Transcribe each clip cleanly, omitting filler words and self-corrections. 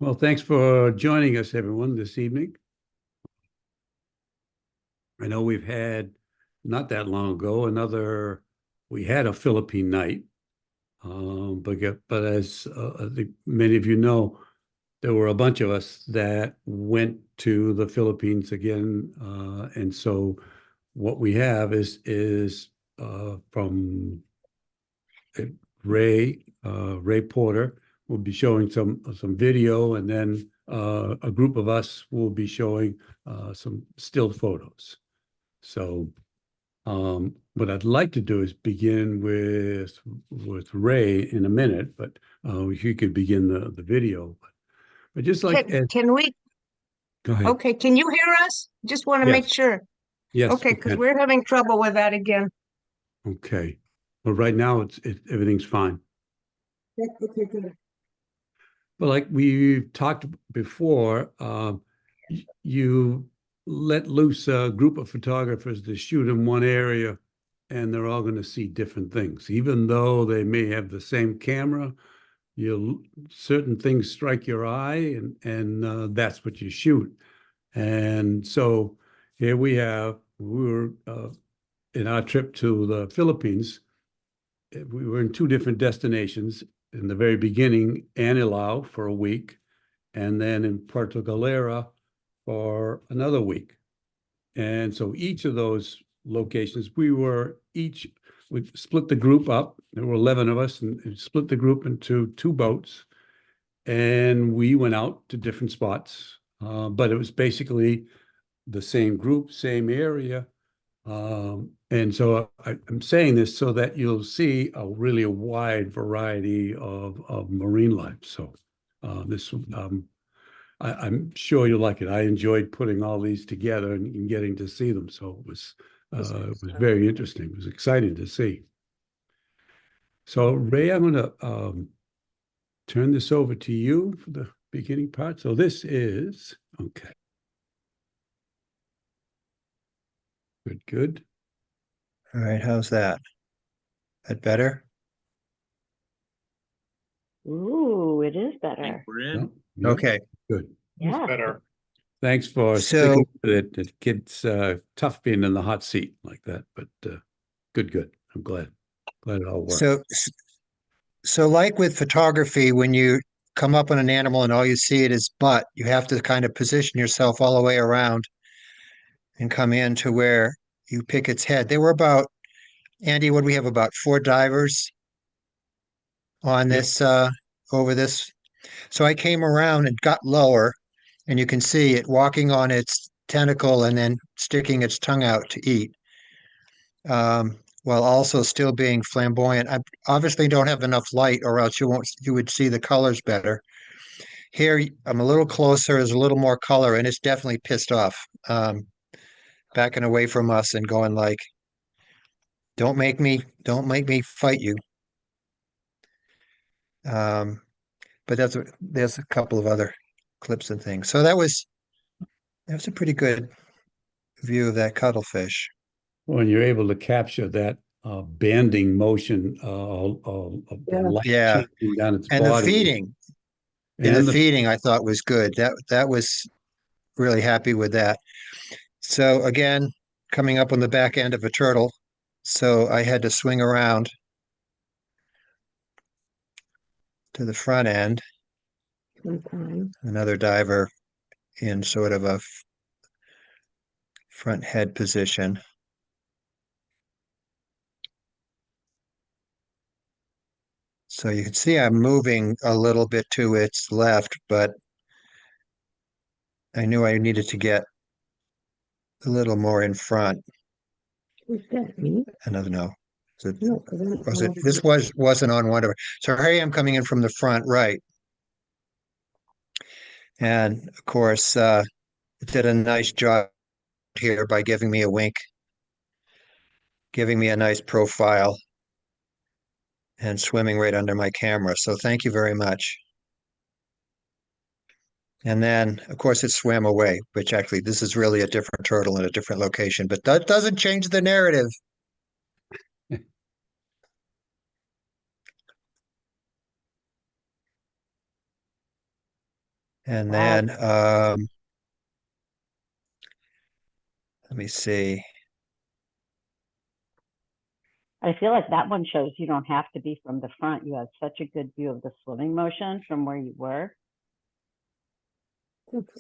Well, thanks for joining us, everyone, this evening. I know we've had, not that long ago, we had a Philippine night. But as I think many of you know, there were a bunch of us that went to the Philippines again. And so what we have is from uh, Ray Porter will be showing some video, and then a group of us will be showing some still photos. So what I'd like to do is begin with Ray in a minute, but he could begin the video. But just like Can we, go ahead. okay, can you hear us? Just want to make Yes, sure. yes, Okay, we because can. we're having trouble with that again. Okay. But right now everything's fine. Okay, good. But like we've talked before, you let loose a group of photographers to shoot in one area, and they're all going to see different things. Even though they may have the same camera, you certain things strike your eye, and that's what you shoot. And so here we were in our trip to the Philippines. We were in two different destinations. In the very beginning, Anilao for a week, and then in Puerto Galera for another week. And so each of those locations, we split the group up. There were 11 of us, and split the group into two boats. And we went out to different spots. But it was basically the same group, same area. And so I'm saying this so that you'll see a wide variety of marine life. So this I'm sure you'll like it. I enjoyed putting all these together and getting to see them. So it was very interesting. It was exciting to see. So Ray, I'm going to turn this over to you for the beginning part. So this is okay. Good, good. All right, how's that? That better? Ooh, it is better. We're in. No, Okay. good. Yeah. Better. Thanks for So- sticking with it. It gets tough being in the hot seat like that, but good, good. I'm glad. Glad it all worked. So like with photography, when you come up on an animal and all you see it is butt, you have to kind of position yourself all the way around and come in to where you pick its head. There were about, Andy, what do we have, about 4 divers on Yep. this over this. So I came around and got lower, and you can see it walking on its tentacle and then sticking its tongue out to eat. While also still being flamboyant. I obviously don't have enough light, or else you would see the colors better. Here, I'm a little closer, there's a little more color, and it's definitely pissed off, backing away from us and going like, don't make me fight you. But there's a couple of other clips and things. So that was a pretty good view of that cuttlefish. When you're able to capture that banding motion, light Yeah, changing down its and the body, feeding, I thought was good. That was really happy with that. So again, coming up on the back end of a turtle, so I had to swing around to the front end. Sometimes. Another diver in sort of a front head position. So you can see I'm moving a little bit to its left, but I knew I needed to get a little more in front. Who's that? Me? Another no. No, because I'm Was it? This wasn't on one of it. So here I am coming in from the front right. And of course, it did a nice job here by giving me a wink, giving me a nice profile, and swimming right under my camera. So thank you very much. And then, of course, it swam away, which actually, this is really a different turtle in a different location, but that doesn't change the narrative. And Wow. then, let me see. I feel like that one shows you don't have to be from the front. You had such a good view of the swimming motion from where you were.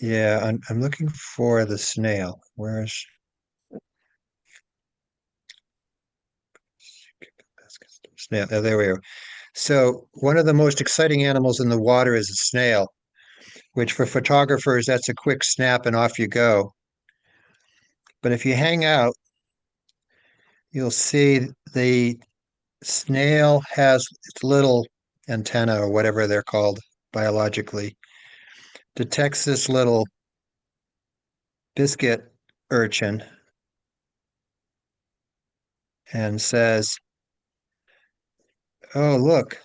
Yeah, I'm looking for the snail. Where's snail? Oh, there we are. So one of the most exciting animals in the water is a snail, which for photographers, that's a quick snap and off you go. But if you hang out, you'll see the snail has its little antenna or whatever they're called biologically, detects this little biscuit urchin and says, "Oh, look,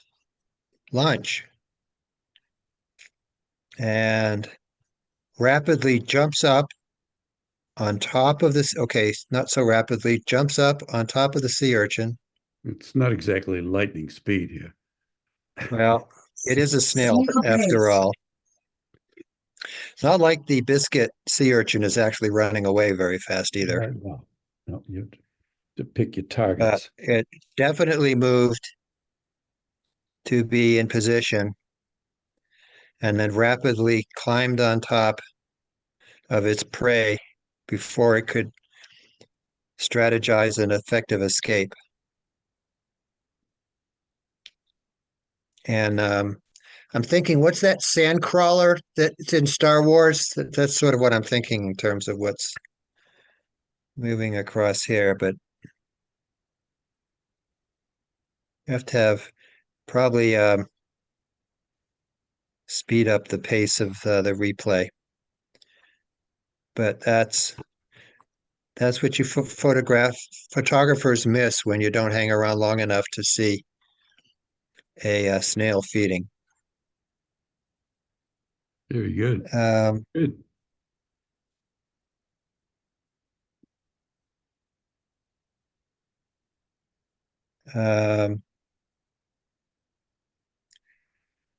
lunch." And rapidly jumps up on top of this. Okay, not so rapidly, jumps up on top of the sea urchin. It's not exactly lightning speed here. Well, it is a snail after all. It's not like the biscuit sea urchin is actually running away very fast either. No, no, you have to pick your targets. It definitely moved to be in position and then rapidly climbed on top of its prey before it could strategize an effective escape. And I'm thinking, what's that sand crawler that's in Star Wars? That's sort of what I'm thinking in terms of what's moving across here, but you have to have probably speed up the pace of the replay. But that's what you photographers miss when you don't hang around long enough to see a snail feeding. Very good. Good. Um,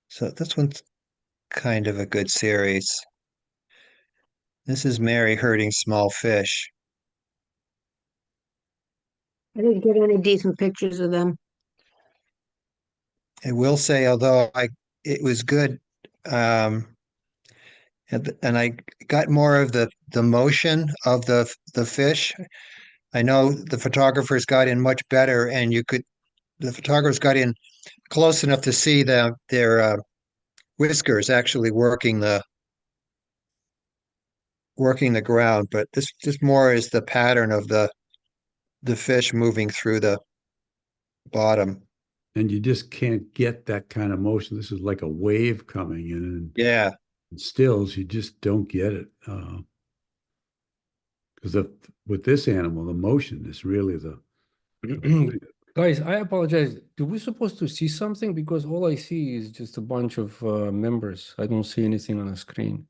so this one's kind of a good series. This is Mary herding small fish. I didn't get any decent pictures of them. I will say, although it was good, and I got more of the motion of the fish. I know the photographers got in much better, and the photographers got in close enough to see their whiskers actually working the ground. But this more is the pattern of the fish moving through the bottom. And you just can't get that kind of motion. This is like a wave coming in, and Yeah. stills, you just don't get it. Because with this animal, the motion is really the Guys, I apologize. Do we supposed to see something? Because all I see is just a bunch of members. I don't see anything on the screen.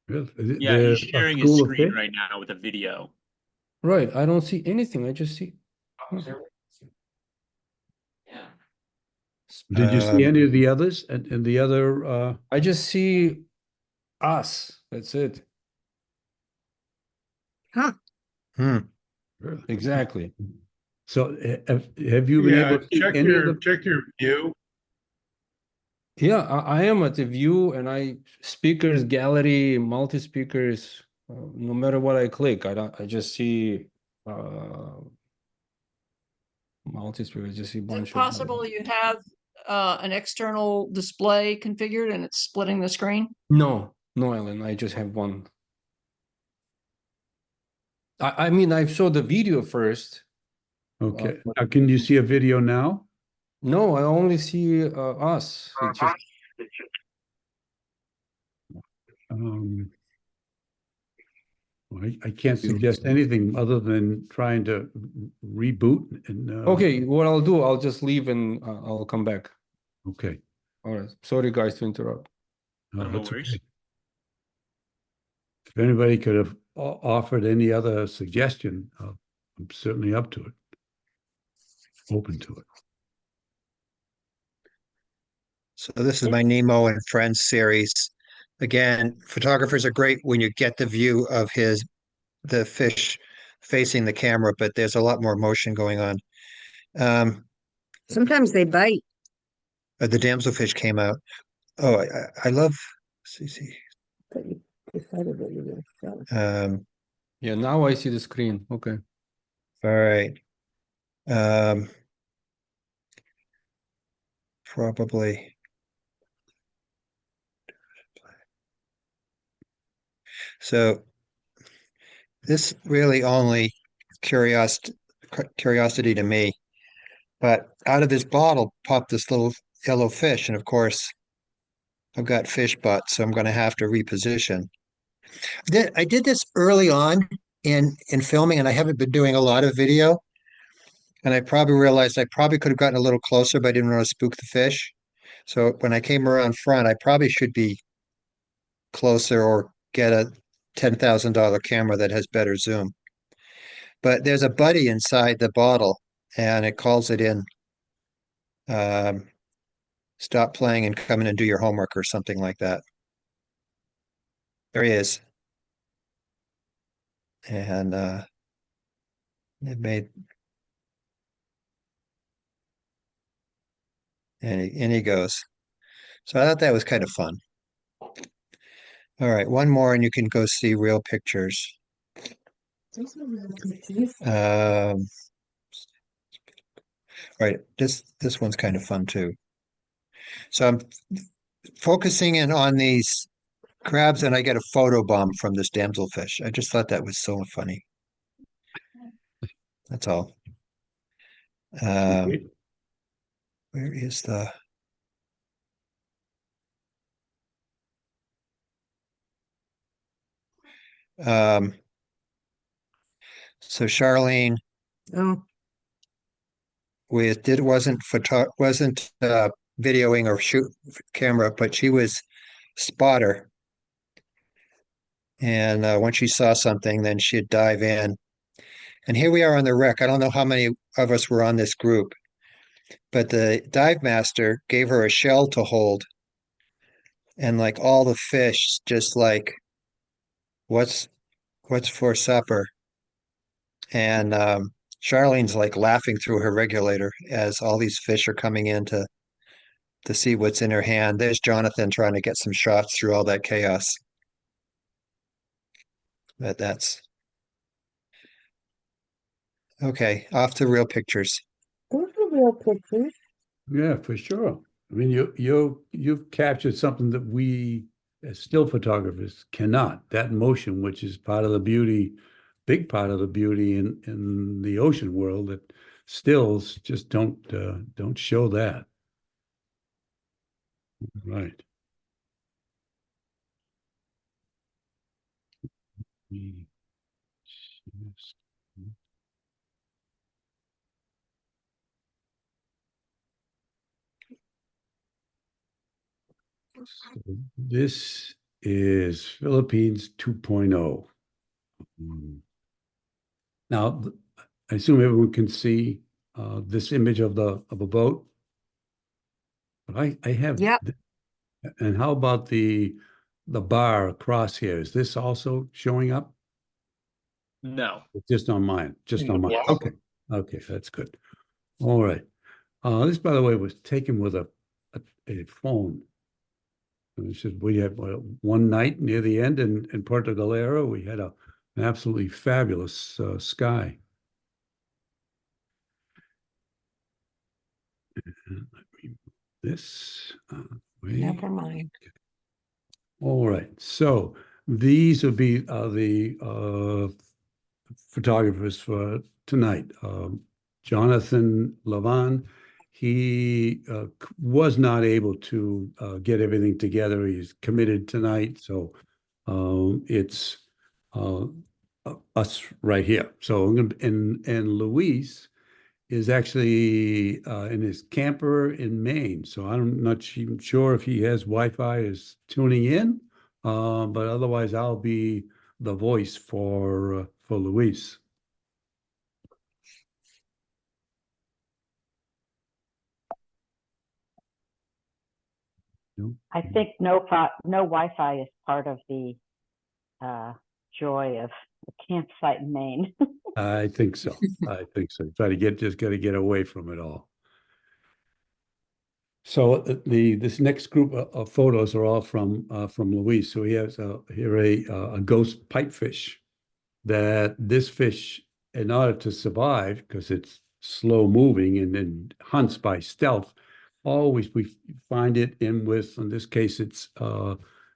Yeah, he's sharing his screen right now with a video. Right, I don't see anything. I just see. Did you see any of the others and the other? I just see us. That's it. Huh? Really? Exactly. So have you been able to see check any of your the? check your view. Yeah, I am at the view and speakers, gallery, multi-speakers, no matter what I click, I just see multi-speakers, I just see a Is bunch it possible you have an external display configured and it's splitting the screen? No, Ellen, I just have one. I mean, I saw the video first. Okay. Now, can you see a video now? No, I only see us. It just I can't suggest anything other than trying to reboot and. okay. What I'll do, I'll just leave and I'll come back. Okay. All right. Sorry, guys, to interrupt. No, No that's worries. okay. If anybody could have offered any other suggestion, I'm certainly up to it. Open to it. So this is my Nemo and Friends series. Again, photographers are great when you get the view of the fish facing the camera, but there's a lot more motion going on. Sometimes they bite. The damselfish came out. Oh, I love CC. But you decided that you were gonna show. Yeah, now I see the screen. Okay. All right. Probably. So this really only curiosity to me, but out of this bottle popped this little yellow fish, and of course I've got fish butts, so I'm going to have to reposition. I did this early on in filming, and I haven't been doing a lot of video. And I probably realized I probably could have gotten a little closer, but I didn't want to spook the fish. So when I came around front, I probably should be closer or get a $10,000 camera that has better zoom. But there's a buddy inside the bottle, and it calls it in. Stop playing and come in and do your homework or something like that. There he is. And it made and he goes. So I thought that was kind of fun. All right, one more and you can go see real pictures. Right, this one's kind of fun too. So I'm focusing in on these crabs and I get a photo bomb from this damselfish. I just thought that was so funny. That's all. Where is the so Charlene Oh, wasn't videoing or shoot camera, but she was spotter. And once she saw something, then she'd dive in. And here we are on the wreck. I don't know how many of us were on this group, but the dive master gave her a shell to hold. And like all the fish, just like, what's for supper? And Charlene's like laughing through her regulator as all these fish are coming in to see what's in her hand. There's Jonathan trying to get some shots through all that chaos. But that's okay. Off to real pictures. those are real pictures. Yeah, for sure. I mean, you've captured something that we as still photographers cannot. That motion, which is part of the beauty, big part of the beauty in the ocean world, that stills just don't show that. Right. So this is Philippines 2.0. Now, I assume everyone can see this image of a boat. But I have. Yep. And how about the bar across here? Is this also showing up? No. It's just on mine. Just on mine. Yes. Okay. Okay, that's good. All right. This, by the way, was taken with a phone. This is we had one night near the end in Puerto Galera. We had an absolutely fabulous sky. This Never mind. All right. So these will be the photographers for tonight. Jonathan Levan, he was not able to get everything together. He's committed tonight, so it's us right here. So I'm gonna, and Luis is actually in his camper in Maine. So I'm not even sure if he has Wi-Fi is tuning in, but otherwise I'll be the voice for Luis. I think no Wi-Fi is part of the joy of a campsite in Maine. I think so. I think so. Got to get away from it all. So this next group of photos are all from Luis. So he has here a ghost pipefish. That this fish, in order to survive, because it's slow moving and then hunts by stealth, always we find it in this case it's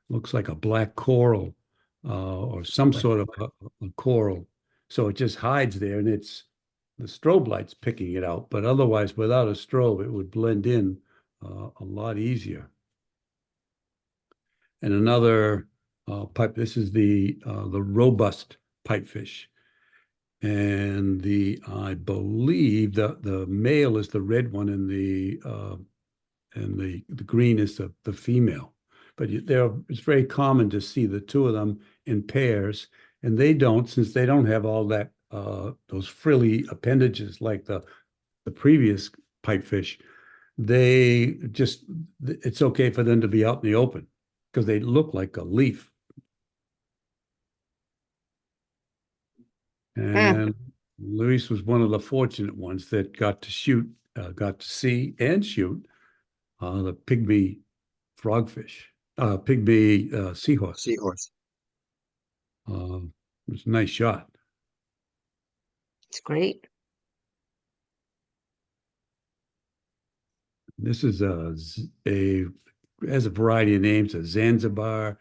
looks like a black coral or some sort of a coral. So it just hides there, and it's the strobe light's picking it out. But otherwise, without a strobe, it would blend in a lot easier. And another pipe. This is the robust pipefish, and I believe the male is the red one, and the green is the female. But it's very common to see the two of them in pairs, and since they don't have all that those frilly appendages like the previous pipefish. It's okay for them to be out in the open because they look like a leaf. And Luis was one of the fortunate ones that got to see and shoot the pygmy frogfish, pygmy seahorse. Seahorse. It was a nice shot. It's great. This is has a variety of names: a Zanzibar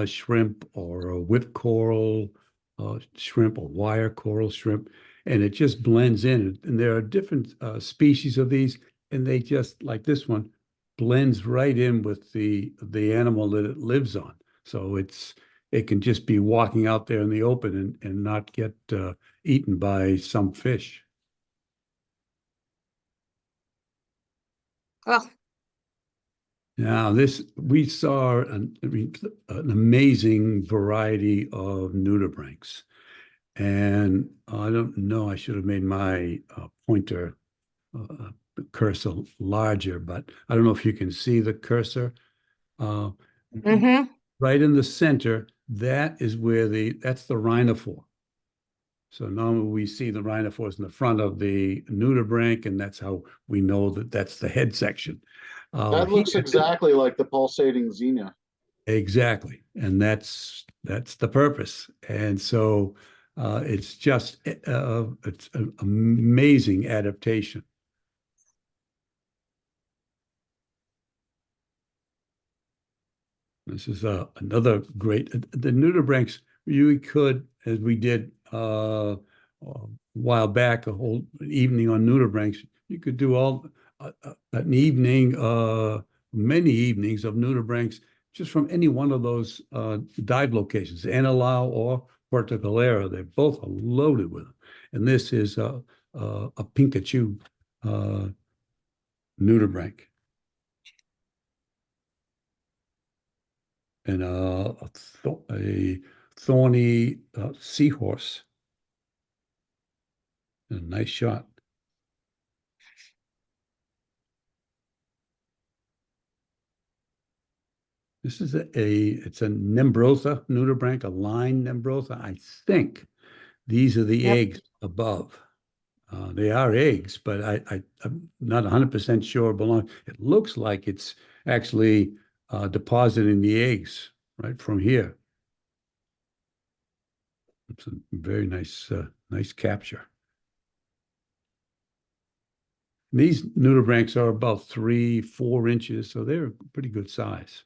shrimp, or a whip coral shrimp, or wire coral shrimp, and it just blends in. And there are different species of these, and they just, like this one, blends right in with the animal that it lives on. So it can just be walking out there in the open and not get eaten by some fish. Oh, Now, we saw an amazing variety of nudibranchs. And I don't know, I should have made my pointer cursor larger, but I don't know if you can see the cursor. mm-hmm. Right in the center, that's the rhinophore. So normally we see the rhinophores in the front of the nudibranch, and that's how we know that that's the head section. That looks exactly like the pulsating xenia. Exactly, and that's the purpose. And so it's just it's an amazing adaptation. This is another great. The nudibranchs, you could, as we did a while back, a whole evening on nudibranchs. You could do an evening, many evenings of nudibranchs just from any one of those dive locations, Anilao or Puerto Galera. They're both loaded with them. And this is a Pikachu nudibranch. And a thorny seahorse. A nice shot. This is it's a Nembrotha nudibranch, a line Nembrotha. I think these are the eggs above. They are eggs, but I'm not 100% sure it looks like it's actually depositing the eggs right from here. It's a very nice capture. These nudibranchs are about 3-4 inches, so they're pretty good size.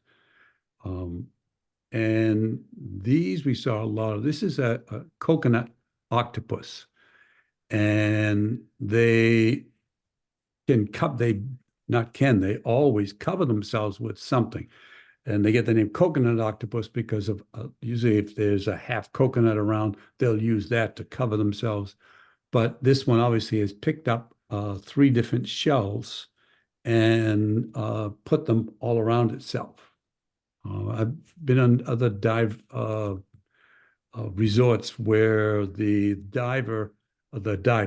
And these we saw a lot of. This is a coconut octopus, and they always cover themselves with something. And they get the name coconut octopus because of usually if there's a half coconut around, they'll use that to cover themselves. But this one obviously has picked up 3 different shells and put them all around itself. I've been on other dive resorts where the dive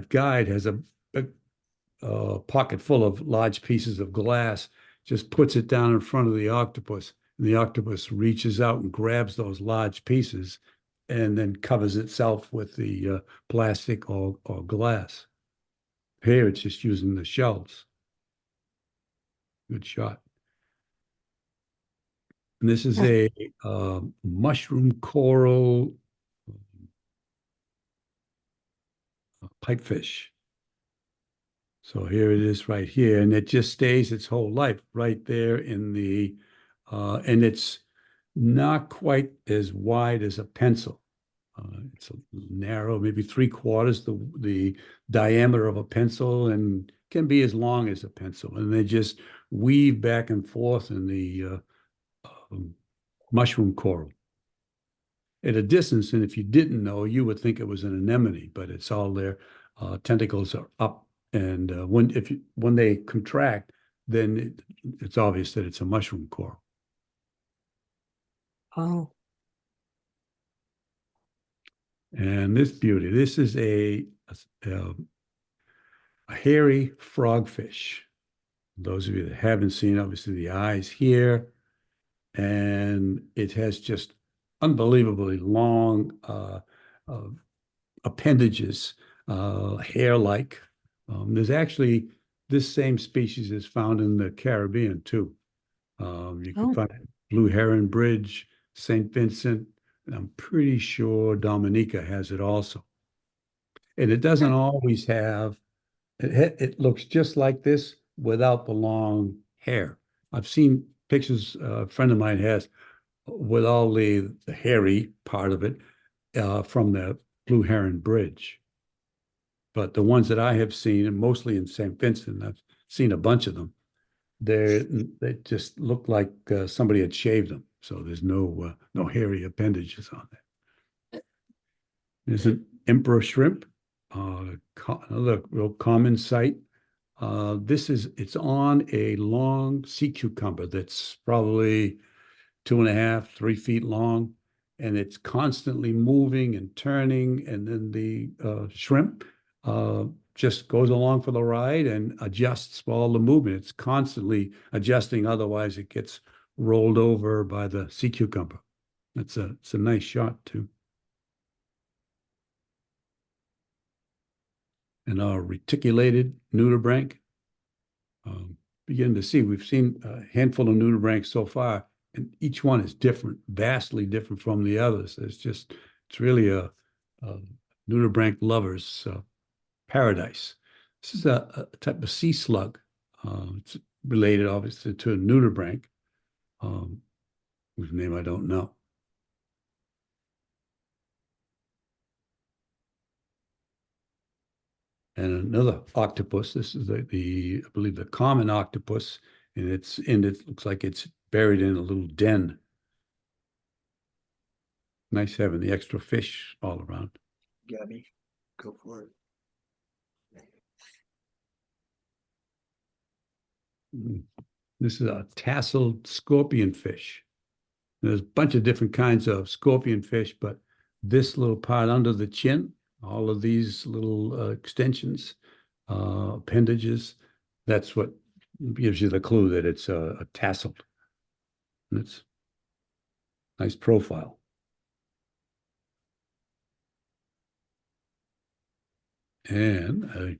guide has a pocket full of large pieces of glass, just puts it down in front of the octopus, and the octopus reaches out and grabs those large pieces and then covers itself with the plastic or glass. Here, it's just using the shells. Good shot. And this is a mushroom coral pipefish. So here it is right here, and it just stays its whole life right there in the, and it's not quite as wide as a pencil. It's a narrow, maybe 3/4 the diameter of a pencil, and can be as long as a pencil. And they just weave back and forth in the mushroom coral at a distance. And if you didn't know, you would think it was an anemone, but it's all their tentacles are up. And when they contract, then it's obvious that it's a mushroom coral. Oh, And this beauty, this is a hairy frogfish. Those of you that haven't seen, obviously the eyes here, and it has just unbelievably long appendages, hair-like. There's actually this same species is found in the Caribbean too. You can find it Blue Heron Bridge, St. Vincent, and I'm pretty sure Dominica has it also. And it doesn't always have, it looks just like this without the long hair. I've seen pictures a friend of mine has with all the hairy part of it from the Blue Heron Bridge. But the ones that I have seen, and mostly in St. Vincent, I've seen a bunch of them, they just look like somebody had shaved them. So there's no hairy appendages on it. There's an emperor shrimp, another real common sight. It's on a long sea cucumber that's probably 2.5, 3 feet long, and it's constantly moving and turning. And then the shrimp just goes along for the ride and adjusts for all the movement. It's constantly adjusting, otherwise it gets rolled over by the sea cucumber. It's a nice shot too. And our reticulated nudibranch. Begin to see, we've seen a handful of nudibranchs so far, and each one is different, vastly different from the others. It's really a nudibranch lover's paradise. This is a type of sea slug. It's related, obviously, to a nudibranch, whose name I don't know. And another octopus. This is I believe the common octopus, and it looks like it's buried in a little den. Nice having the extra fish all around. Gabby, go for it. This is a tasseled scorpion fish. There's a bunch of different kinds of scorpion fish, but this little part under the chin, all of these little extensions, appendages, that's what gives you the clue that it's a tasseled. And it's nice profile. And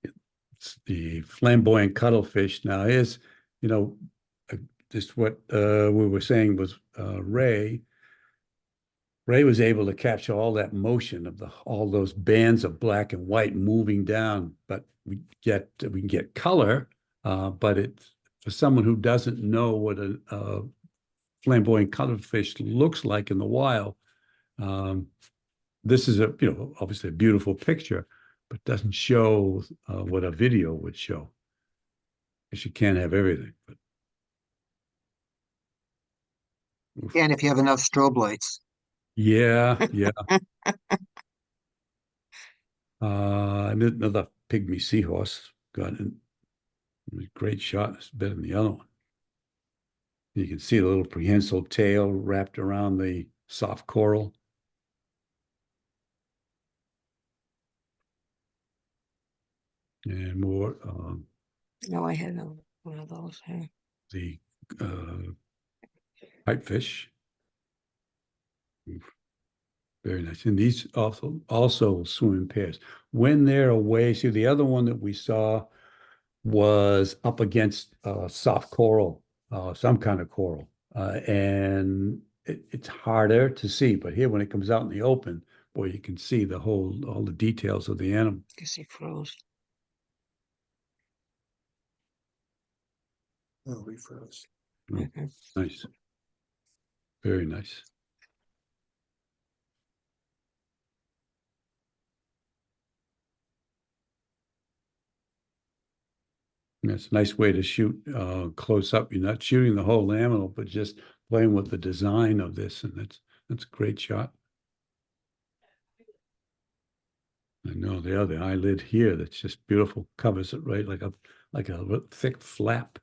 it's the flamboyant cuttlefish. Now is, just what we were saying was Ray was able to capture all that motion of all those bands of black and white moving down, but we can get color, but it's for someone who doesn't know what a flamboyant cuttlefish looks like in the wild. This is obviously a beautiful picture, but doesn't show what a video would show. Because you can't have everything. But And if you have enough strobe lights. yeah. Another pygmy seahorse got it. Great shot. It's better than the other one. You can see the little prehensile tail wrapped around the soft coral. And more. no, I had one of those. Hey. the pipefish. Very nice. And these also swim in pairs. When they're away, see the other one that we saw was up against soft coral, some kind of coral. And it's harder to see, but here when it comes out in the open, boy, you can see all the details of the animal. Guess he froze. Oh, we froze. Oh, Mhm. nice. Very nice. That's a nice way to shoot close up. You're not shooting the whole animal, but just playing with the design of this, and that's a great shot. I know the other eyelid here that's just beautiful, covers it right like a thick flap.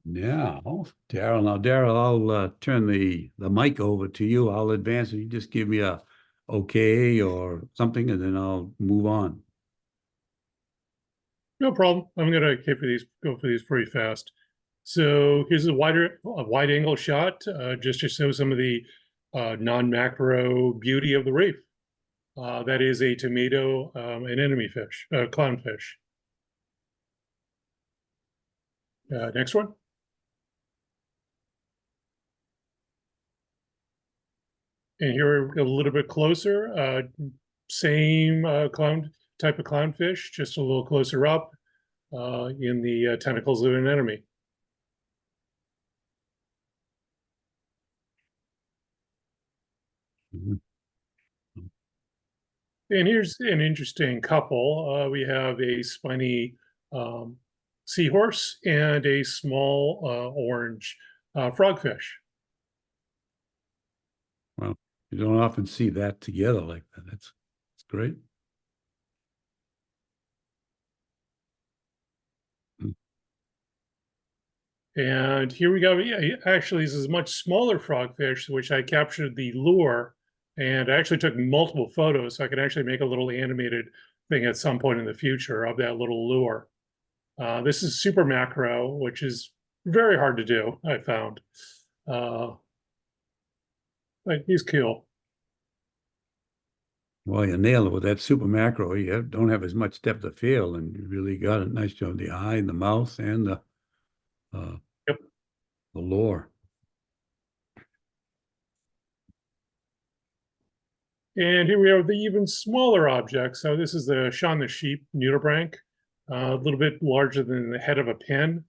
Now, Daryl, I'll turn the mic over to you. I'll advance and you just give me a okay or something, and then I'll move on. No problem. I'm gonna go for these pretty fast. So here's a wide angle shot, just to show some of the non-macro beauty of the reef. That is a tomato anemone fish, clownfish. Next one. And here a little bit closer, same type of clownfish, just a little closer up in the tentacles of an anemone. Mhm. And here's an interesting couple. We have a spiny seahorse and a small orange frogfish. Well, you don't often see that together like that. That's great. And here we go. Yeah, actually, this is a much smaller frogfish, which I captured the lure, and I actually took multiple photos, so I can actually make a little animated thing at some point in the future of that little lure. This is super macro, which is very hard to do, I found. But he's cool. Well, you nailed it with that super macro. You don't have as much depth of field, and you really got it. Nice job. The eye, and the mouth, and uh, Yep. the lore. And here we have the even smaller object. So this is the Shaun the Sheep nudibranch, a little bit larger than the head of a pin.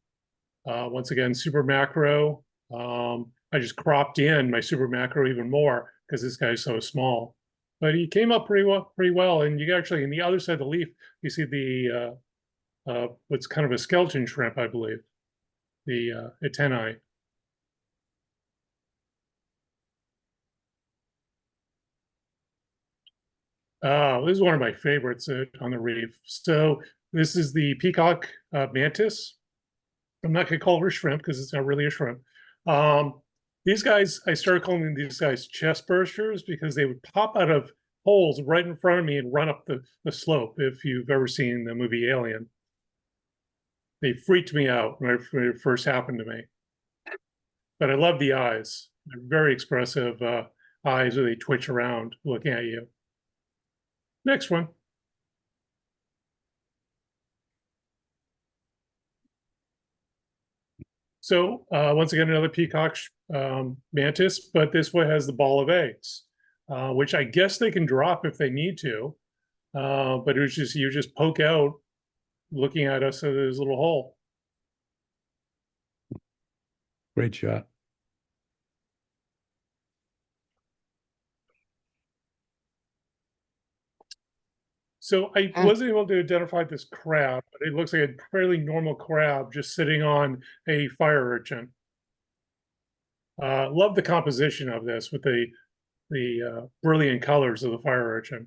Once again, super macro. I just cropped in my super macro even more because this guy's so small. But he came up pretty well. And you actually, in the other side of the leaf, you see the what's kind of a skeleton shrimp, I believe, the antennae. This is one of my favorites on the reef. So this is the peacock mantis. I'm not going to call her a shrimp because it's not really a shrimp. These guys, I started calling these guys chest bursters because they would pop out of holes right in front of me and run up the slope. If you've ever seen the movie Alien, they freaked me out when it first happened to me. But I love the eyes. They're very expressive eyes where they twitch around looking at you. Next one. So once again, another peacock mantis, but this one has the ball of eggs, which I guess they can drop if they need to. But it was just, you just poke out looking at us through this little hole. Great shot. So I wasn't able to identify this crab, but it looks like a fairly normal crab just sitting on a fire urchin. Love the composition of this with the brilliant colors of the fire urchin.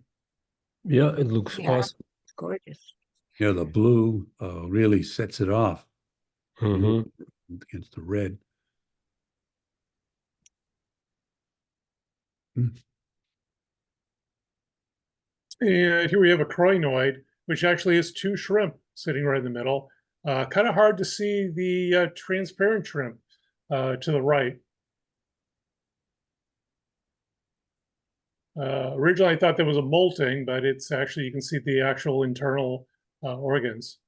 Yeah, it looks Yeah. awesome. It's gorgeous. Yeah, the blue really sets it off Mhm. against the red. Mm. And here we have a crinoid, which actually is two shrimp sitting right in the middle. Kind of hard to see the transparent shrimp to the right. Originally, I thought that was a molting, but it's actually, you can see the actual internal organs.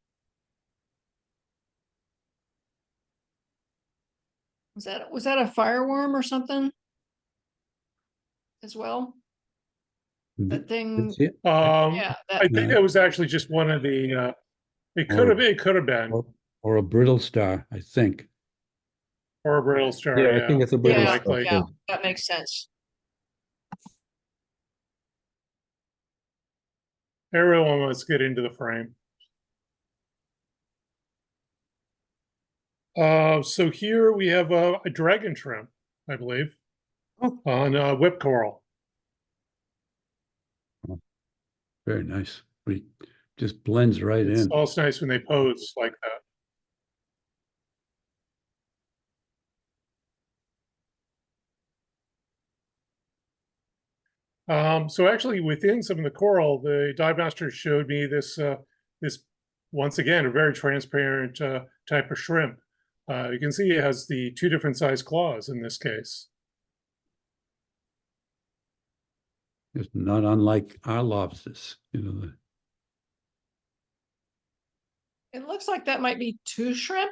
Was that a fireworm or something? As well? That thing, That's it. yeah, I that, think that was actually just one of the. It could have. It could have been, Or a brittle star, I think. or a brittle star. Yeah, I think it's a brittle yeah, likely. yeah, that makes sense. Everyone wants to get into the frame. So here we have a dragon shrimp, I believe, Oh. on whip coral. Very nice. Just blends right It's in. also nice when they pose like that. So actually, within some of the coral, the dive master showed me this this once again a very transparent type of shrimp. You can see it has the two different size claws in this case. It's not unlike our lobsters, you know. It looks like that might be two shrimp.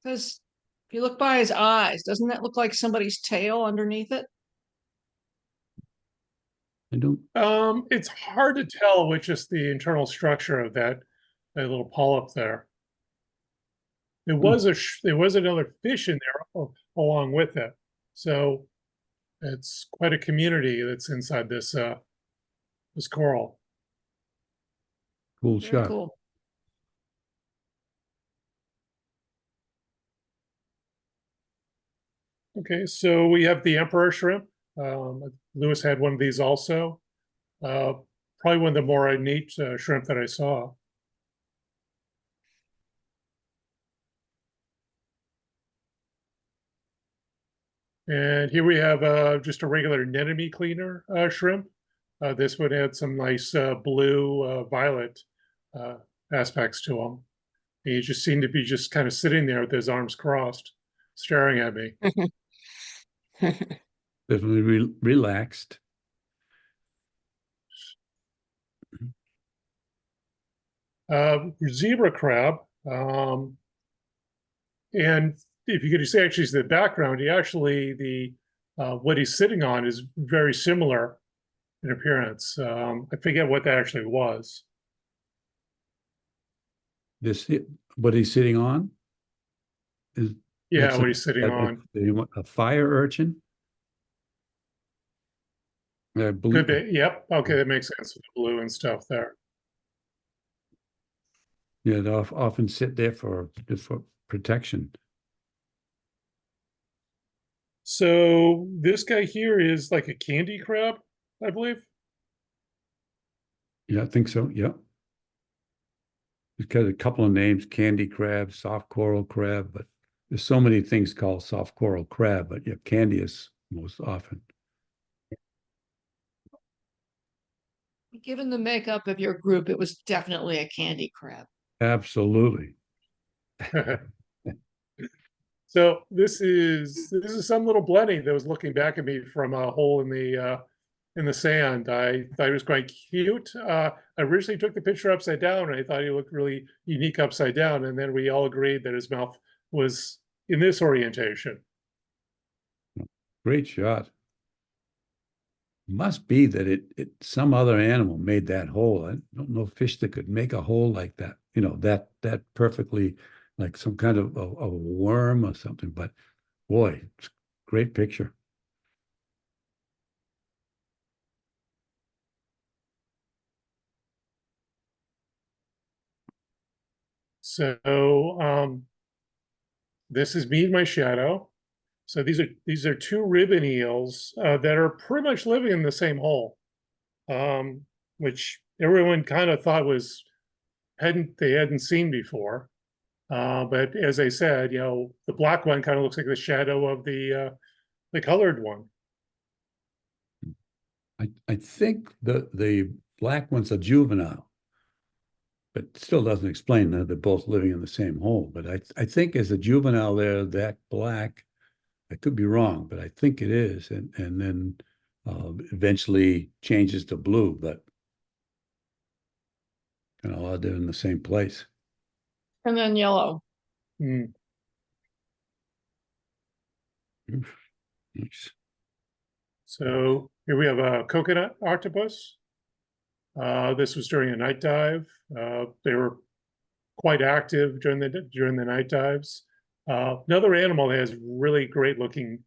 Because if you look by his eyes, doesn't that look like somebody's tail underneath it? I don't. It's hard to tell with just the internal structure of that little polyp there. There was there was another fish in there along with it, so it's quite a community that's inside this this coral. Cool Very shot. cool. Okay, so we have the emperor shrimp. Lewis had one of these also. Probably one of the more neat shrimp that I saw. And here we have just a regular anemone cleaner shrimp. This one had some nice blue, violet aspects to him. He just seemed to be just kind of sitting there with his arms crossed, staring at me. Definitely relaxed. Zebra crab. And if you could say actually the background, he actually the what he's sitting on is very similar in appearance. I forget what that actually was. What he's sitting on is Yeah, what he's sitting on. a fire urchin. I believe. Could be. Yep. Okay, that makes sense with the blue and stuff there. Yeah, they often sit there for protection. So this guy here is like a candy crab, I believe. Yeah, I think so. Yeah. It's got a couple of names: candy crab, soft coral crab, but there's so many things called soft coral crab, but yeah, candy is most often. Given the makeup of your group, it was definitely a candy crab. Absolutely. So this is some little blenny that was looking back at me from a hole in the sand. I thought it was quite cute. I originally took the picture upside down, and I thought he looked really unique upside down. And then we all agreed that his mouth was in this orientation. Great shot. Must be that it some other animal made that hole. I don't know fish that could make a hole like that. You know, that perfectly, like some kind of a worm or something. But boy, it's a great picture. So this is me and my shadow. So these are two ribbon eels that are pretty much living in the same hole, which everyone kind of thought they hadn't seen before. But as I said, you know, the black one kind of looks like the shadow of the colored one. I think the black one's a juvenile. but still doesn't explain that they're both living in the same hole. But I think as a juvenile, they're that black. I could be wrong, but I think it is, and then eventually changes to blue. But kind of odd they're in the same place. And then yellow. Hmm. Nice. So here we have a coconut octopus. This was during a night dive. They were quite active during the night dives. Another animal that has really great looking,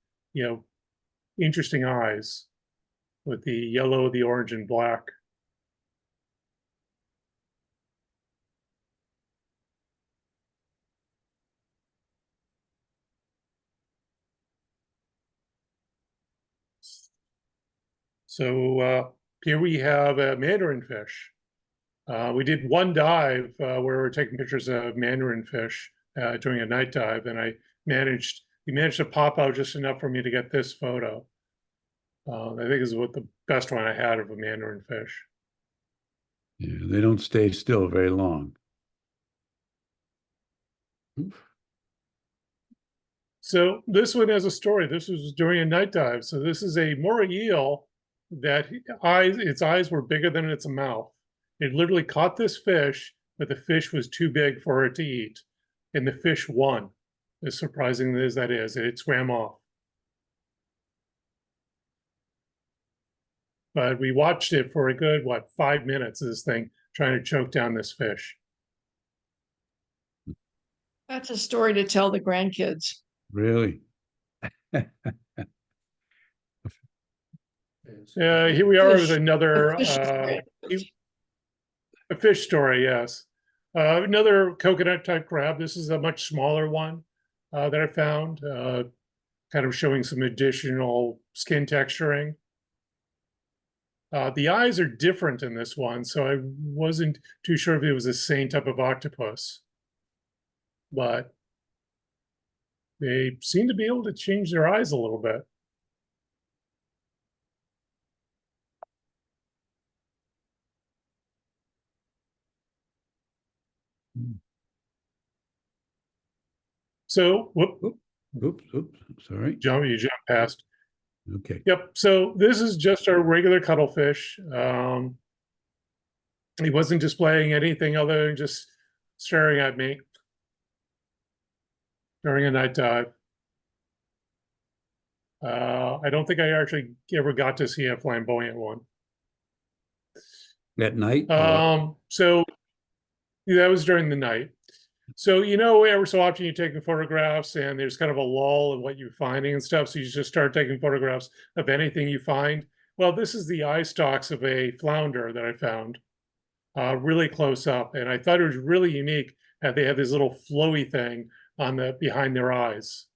interesting eyes with the yellow, the orange, and black. So here we have a mandarin fish. We did one dive where we were taking pictures of mandarin fish during a night dive, and he managed to pop out just enough for me to get this photo. I think is what the best one I had of a mandarin fish. Yeah, they don't stay still very long. So this one has a story. This was during a night dive. So this is a moray eel that its eyes were bigger than its mouth. It literally caught this fish, but the fish was too big for it to eat. And the fish won, as surprising as that is. It swam off. But we watched it for a good, 5 minutes of this thing, trying to choke down this fish. That's a story to tell the grandkids. Really? Here we are with Fish. another A fish story. a fish story, yes. Another coconut type crab. This is a much smaller one that I found, kind of showing some additional skin texturing. The eyes are different in this one, so I wasn't too sure if it was the same type of octopus. But they seem to be able to change their eyes a little bit. So, Oops, sorry. you jump past. Okay. Yep. So this is just our regular cuttlefish. He wasn't displaying anything other than just staring at me during a night dive. I don't think I actually ever got to see a flamboyant one. At night? So that was during the night. So, every so often you're taking photographs and there's kind of a lull in what you're finding and stuff. So you just start taking photographs of anything you find. Well, this is the eye stalks of a flounder that I found really close up. And I thought it was really unique that they had this little flowy thing on behind their eyes.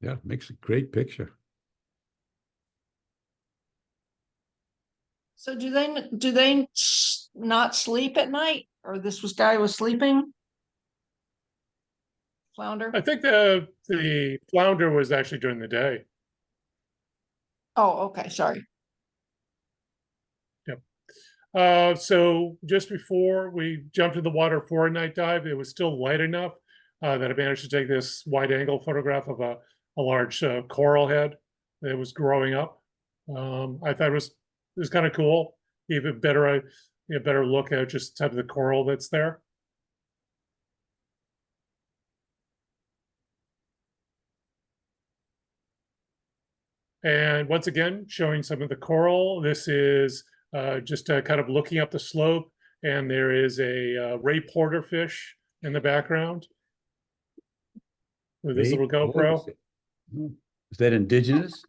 Yeah, makes a great picture. So do they not sleep at night, or guy was sleeping? Flounder. I think the flounder was actually during the day. Oh, okay. Sorry. Yep. So just before we jumped in the water for a night dive, it was still light enough that I managed to take this wide angle photograph of a large coral head that was growing up. I thought it was kind of cool. Even better, better look at just the type of the coral that's there. And once again, showing some of the coral. This is just kind of looking up the slope, and there is a Ray Porter fish in the background with this little GoPro. Is that indigenous?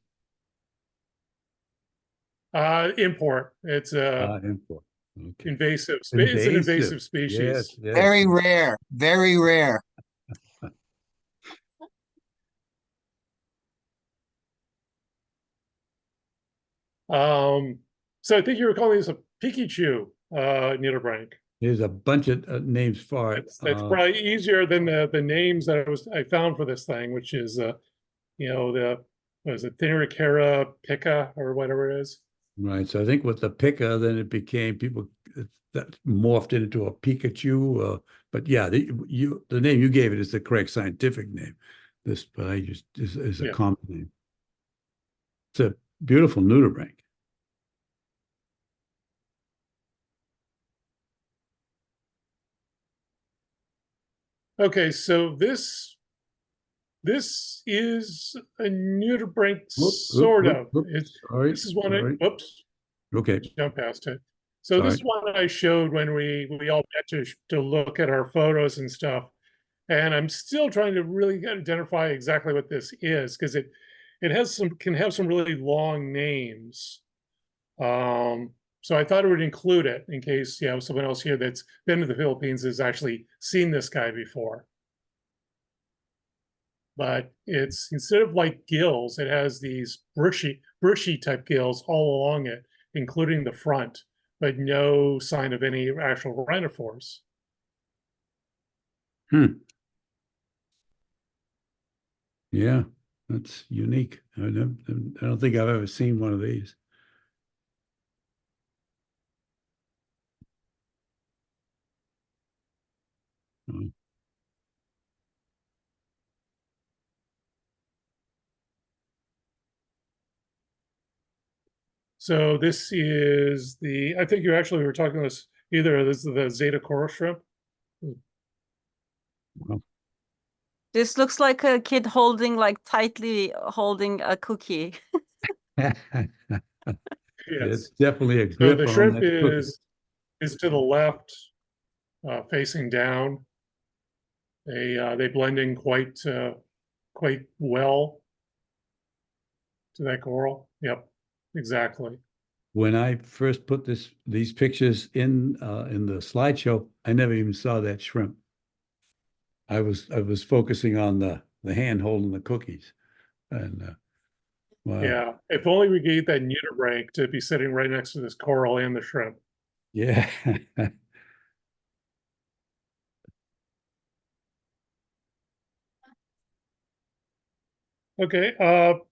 Import. It's import. Okay. Invasive. It's an invasive species. Yes, yes. Very rare, very rare. So I think you were calling this a Pikachu, Niederbrink. There's a bunch of names for it. It's probably easier than the names that I found for this thing, which is was it Thinnericera pica or whatever it is. Right. So I think with the pica, then it became that morphed it into a Pikachu. But yeah, the name you gave it is the correct scientific name. This, but I just is a common name. It's a beautiful nudibranch. Okay, so this is a nudibranch, sort of. Sorry, This is one. Whoops. Okay. Jump past it. So this is one I showed when we all met to look at our photos and stuff. And I'm still trying to really identify exactly what this is, because it can have some really long names. So I thought it would include it in case someone else here that's been to the Philippines has actually seen this guy before. But it's, instead of like gills, it has these bushy type gills all along it, including the front, but no sign of any actual rhinophores. Yeah, that's unique. I don't think I've ever seen one of these. So this is I think you actually were talking this, either this is the Zeta coral shrimp. Wow. This looks like a kid tightly holding a cookie. It's definitely a grip. So the shrimp is to the left, facing down. They blend in quite well to that coral. Yep, exactly. When I first put these pictures in the slideshow, I never even saw that shrimp. I was focusing on the hand holding the cookies, and wow. Yeah, if only we could get that nudibranch to be sitting right next to this coral and the shrimp. Yeah. Okay,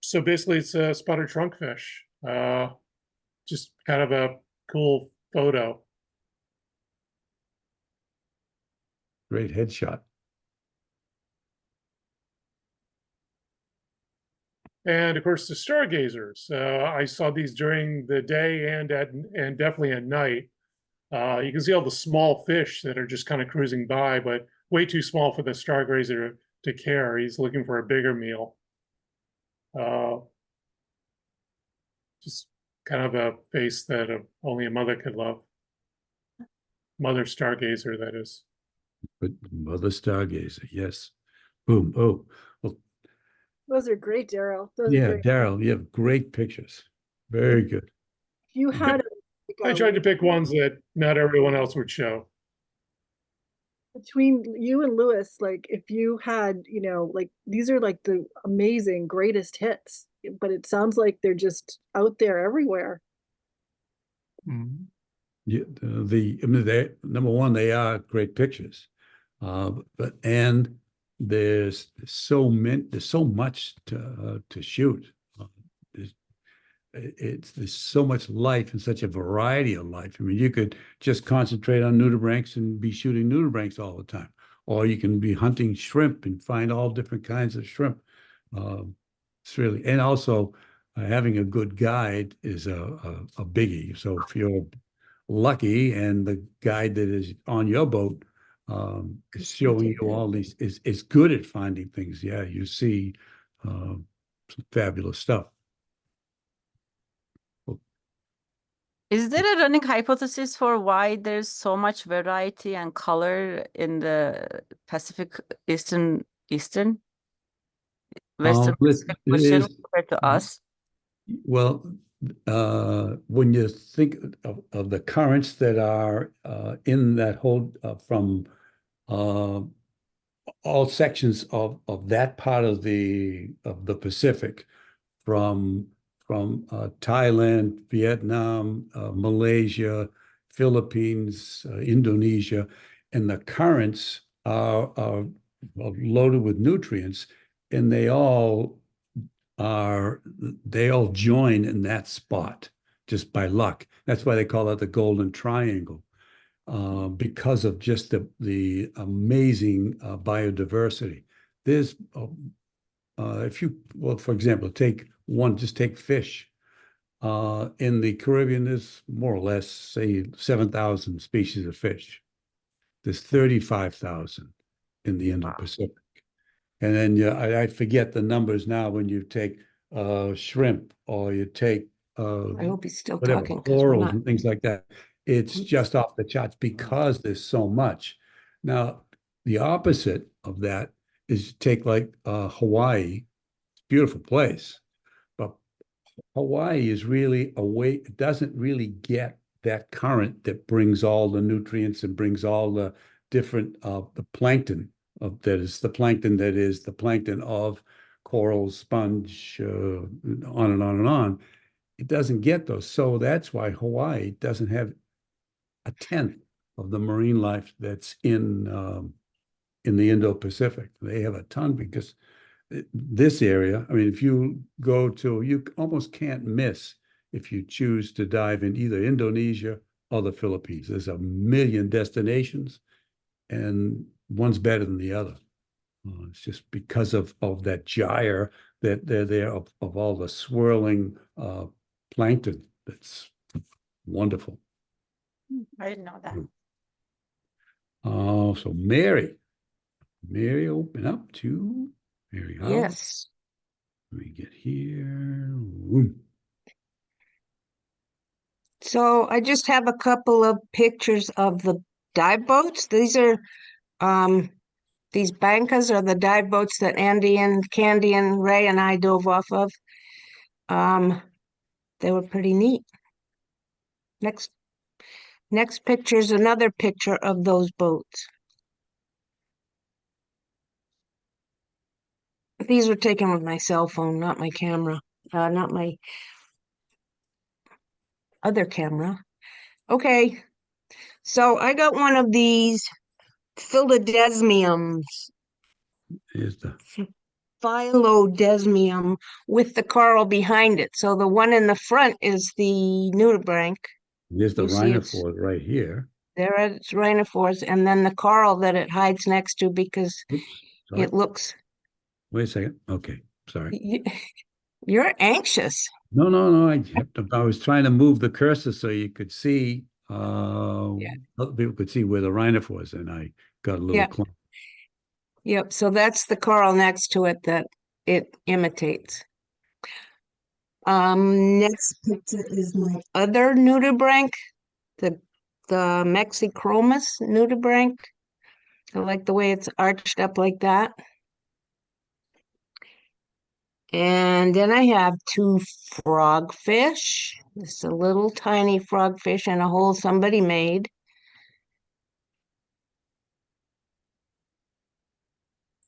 so basically it's a spotted trunkfish. Just kind of a cool photo. Great headshot. And of course, the stargazers. I saw these during the day and definitely at night. You can see all the small fish that are just kind of cruising by, but way too small for the stargazer to care. He's looking for a bigger meal. Just kind of a face that only a mother could love. Mother stargazer, that is. But mother stargazer, yes. Boom. Oh, well, Those are great, Daryl. Those are yeah, great. Daryl, you have great pictures. Very good. If you had I tried to pick ones that not everyone else would show. between you and Lewis, like if you had, like these are like the amazing greatest hits, but it sounds like they're just out there everywhere. Yeah, I mean, number one, they are great pictures, and there's so much to shoot. There's so much life and such a variety of life. I mean, you could just concentrate on nudibranchs and be shooting nudibranchs all the time, or you can be hunting shrimp and find all different kinds of shrimp. It's really, and also having a good guide is a biggie. So if you're lucky and the guide that is on your boat is showing you all these, is good at finding things, yeah, you see some fabulous stuff. Is there a running hypothesis for why there's so much variety and color in the Pacific Western Pacific Ocean compared to us? Well, when you think of the currents that are in that whole from all sections of that part of the Pacific, from Thailand, Vietnam, Malaysia, Philippines, Indonesia, and the currents are loaded with nutrients, and they all join in that spot just by luck. That's why they call it the Golden Triangle. because of just the amazing biodiversity. There's, well, for example, just take fish. In the Caribbean, there's more or less, say, 7,000 species of fish. There's 35,000 in the Indo-Pacific. And then I forget the numbers now when you take shrimp or you take I hope he's still whatever, talking, 'cause we're corals not. and things like that. It's just off the charts because there's so much. Now, the opposite of that is take like Hawaii, beautiful place, but Hawaii is really away. It doesn't really get that current that brings all the nutrients and brings all the different the plankton that is the plankton of coral, sponge, on and on and on. It doesn't get those. So that's why Hawaii doesn't have a tenth of the marine life that's in the Indo-Pacific. They have a ton because this area, I mean, if you you almost can't miss if you choose to dive in either Indonesia or the Philippines. There's a million destinations and one's better than the other. It's just because of that gyre that they're there of all the swirling plankton. That's wonderful. I didn't know that. So Mary, open up to Mary. Yes. Let me get here. Woo. So I just have a couple of pictures of the dive boats. These are these bancas are the dive boats that Andy and Candy and Ray and I dove off of. They were pretty neat. Next picture is another picture of those boats. These were taken with my cell phone, not my camera, not my other camera. Okay, so I got one of these philodesmiums. Here's the Philodesmium with the coral behind it. So the one in the front is the nudibranch. Here's the You see it's- rhinophore right here. There it's rhinophores, and then the coral that it hides next to because Oops, sorry. it looks. Wait a second. Okay, sorry. You're anxious. No. I was trying to move the cursor so you could see. People could see where the rhinophore is, and I got a little clump. Yep. So that's the coral next to it that it imitates. Next picture is my other nudibranch, the Mexichromis nudibranch. I like the way it's arched up like that. And then I have two frogfish. It's a little tiny frogfish in a hole somebody made.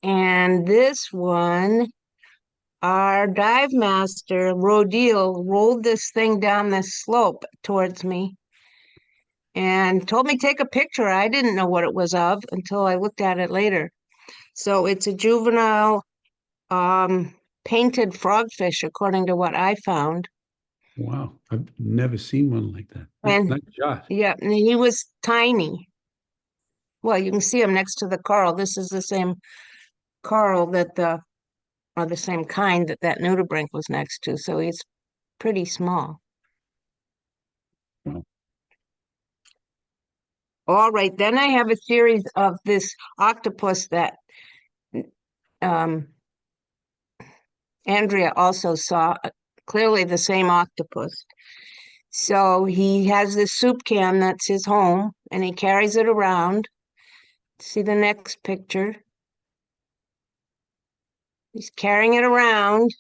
And this one, our dive master, Rodil, rolled this thing down this slope towards me and told me take a picture. I didn't know what it was of until I looked at it later. So it's a juvenile painted frogfish, according to what I found. Wow, I've never seen one like that. And Nice shot. yeah, and he was tiny. Well, you can see him next to the coral. This is the same coral that or the same kind that nudibranch was next to. So he's pretty small. Wow. All right, then I have a series of this octopus that Andrea also saw, clearly the same octopus. So he has this soup can that's his home, and he carries it around. See the next picture. He's carrying it around.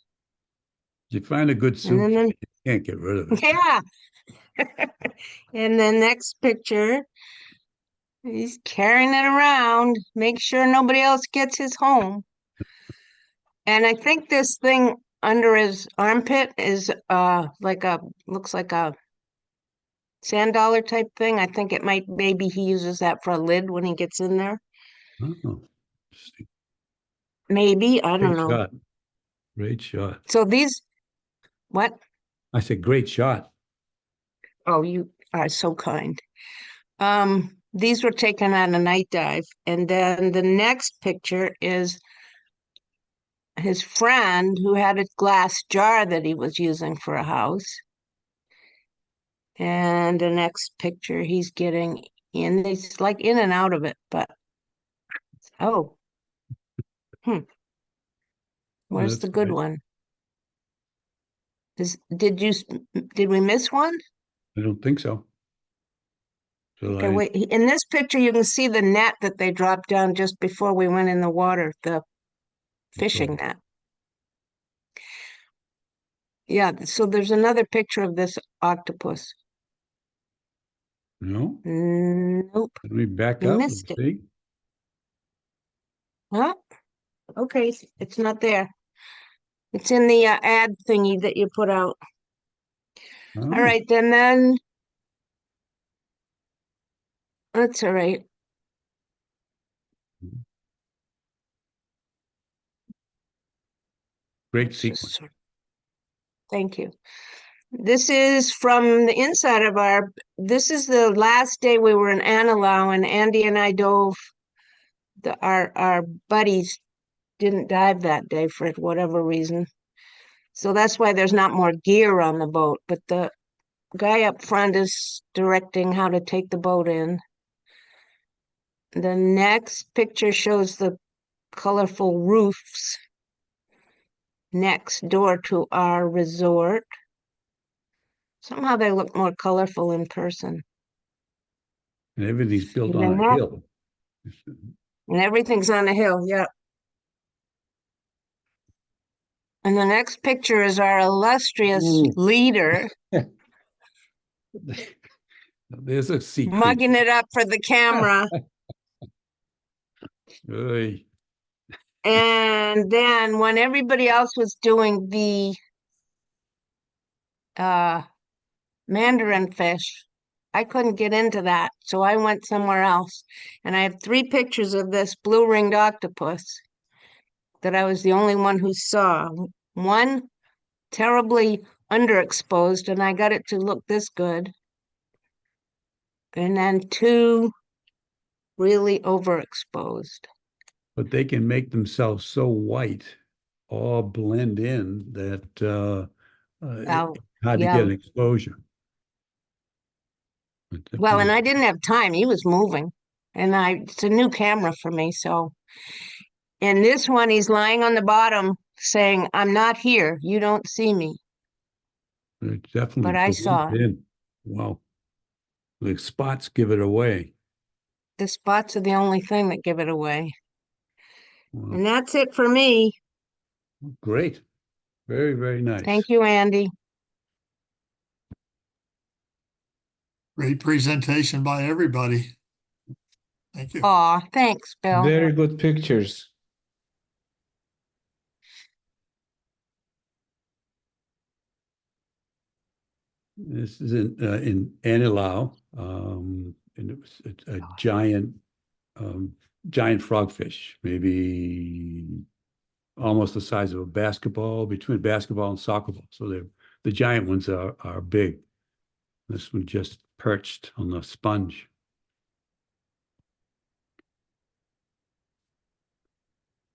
You find a good soup, then, you can't get rid of it. Yeah. And the next picture, he's carrying it around, make sure nobody else gets his home. And I think this thing under his armpit is looks like a sand dollar type thing. I think maybe he uses that for a lid when he gets in there. Oh, interesting. Maybe, I don't Great know. shot. Great shot. So what? I said great shot. Oh, you are so kind. these were taken on a night dive. And then the next picture is his friend who had a glass jar that he was using for a house. And the next picture he's getting in, he's like in and out of it, but oh. Where's That's the good great. one? Did we miss one? I don't think so. So Okay, wait, in this picture, you can see the net that they dropped down just before we went in the water, the fishing net. Yeah, so there's another picture of this octopus. No, Nope, let me back you up. missed Let's it. see. Huh? Okay, it's not there. It's in the ad thingy that you put out. Oh, All right, then that's all right. great It's just sequence. Thank you. This is from the inside of this is the last day we were in Anilau, and Andy and I dove. Our buddies didn't dive that day for whatever reason. So that's why there's not more gear on the boat, but the guy up front is directing how to take the boat in. The next picture shows the colorful roofs next door to our resort. Somehow they look more colorful in person. And everything's built And on then a hill. And everything's on a hill, yeah. And the next picture is our illustrious Ooh. leader There's a sea mugging creature. it up for the camera. Oy. And then when everybody else was doing the mandarin fish, I couldn't get into that, so I went somewhere else. And I have 3 pictures of this blue-ringed octopus that I was the only one who saw. One terribly underexposed, and I got it to look this good. And then 2 really overexposed. But they can make themselves so white, all blend in that it's hard to yeah. get an exposure. Well, and I didn't have time. He was moving. And it's a new camera for me, so. In this one, he's lying on the bottom saying, "I'm not here. You don't see me." It definitely But I saw blends in. Wow. The spots give it away. the spots are the only thing that give it away. Wow. And that's it for me. Great. Very, very nice. Thank you, Andy. Great presentation by everybody. Thank you. Aw, thanks, Bill. Very good pictures. This is in Anilau, and it was a giant frogfish, maybe almost the size of a basketball, between basketball and soccer ball. So the giant ones are big. This one just perched on the sponge.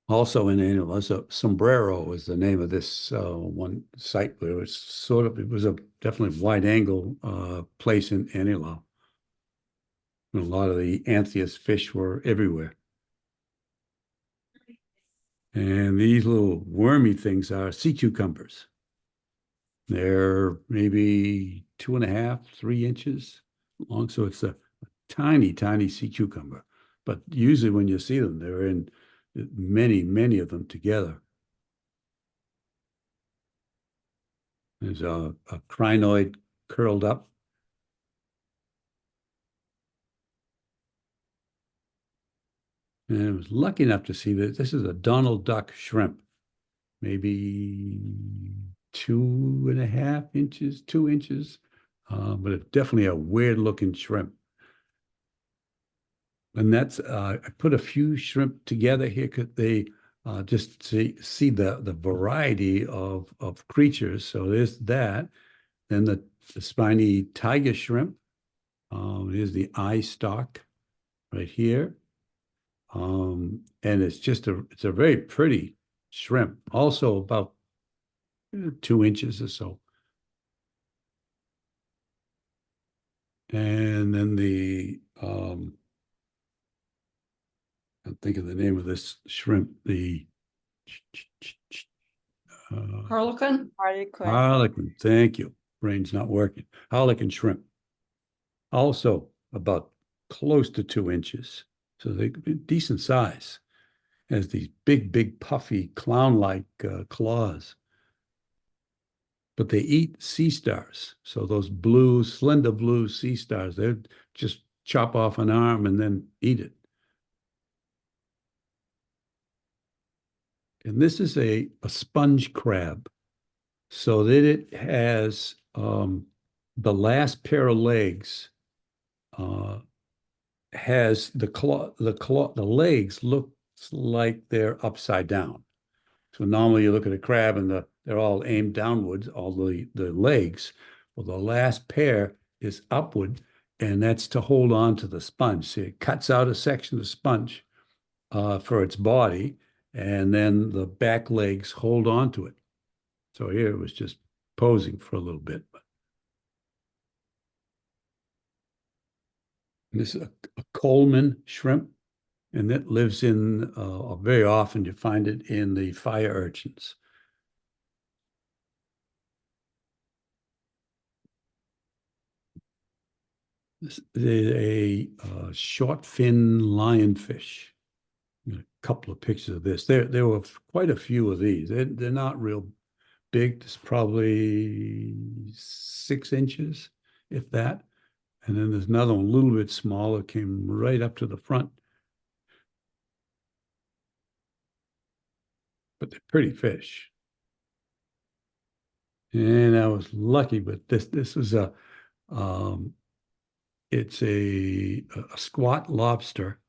Also in Anilau, so Sombrero is the name of this one site where it was a definitely wide angle place in Anilau. A lot of the anthias fish were everywhere. And these little wormy things are sea cucumbers. They're maybe 2.5, 3 inches long. So it's a tiny, tiny sea cucumber. But usually when you see them, they're in many, many of them together. There's a crinoid curled up. And I was lucky enough to see that this is a Donald duck shrimp, maybe 2.5 inches, 2 inches, but it's definitely a weird looking shrimp. And that's, I put a few shrimp together here because they just see the variety of creatures. So there's that. Then the spiny tiger shrimp. Here's the eye stalk. right here. And it's a very pretty shrimp, also about 2 inches or so. And then I'm thinking the name of this shrimp, the Harlequin? Harlequin. Thank you. Brain's not working. Harlequin shrimp. Also about close to 2 inches. So they're decent size. Has these big, puffy, clown-like claws. But they eat sea stars. So those blue, slender blue sea stars, they just chop off an arm and then eat it. And this is a sponge crab. So that it has the last pair of legs has the legs look like they're upside down. So normally you look at a crab and they're all aimed downwards, all the legs. Well, the last pair is upward, and that's to hold on to the sponge. See, it cuts out a section of sponge for its body, and then the back legs hold on to it. So here it was just posing for a little bit. This is a Coleman shrimp, and it lives in, very often you find it in the fire urchins. This is a short fin lionfish. A couple of pictures of this. There were quite a few of these. They're not real big. It's probably 6 inches, if that. And then there's another one a little bit smaller, came right up to the front. But they're pretty fish. And I was lucky, but this was it's a squat lobster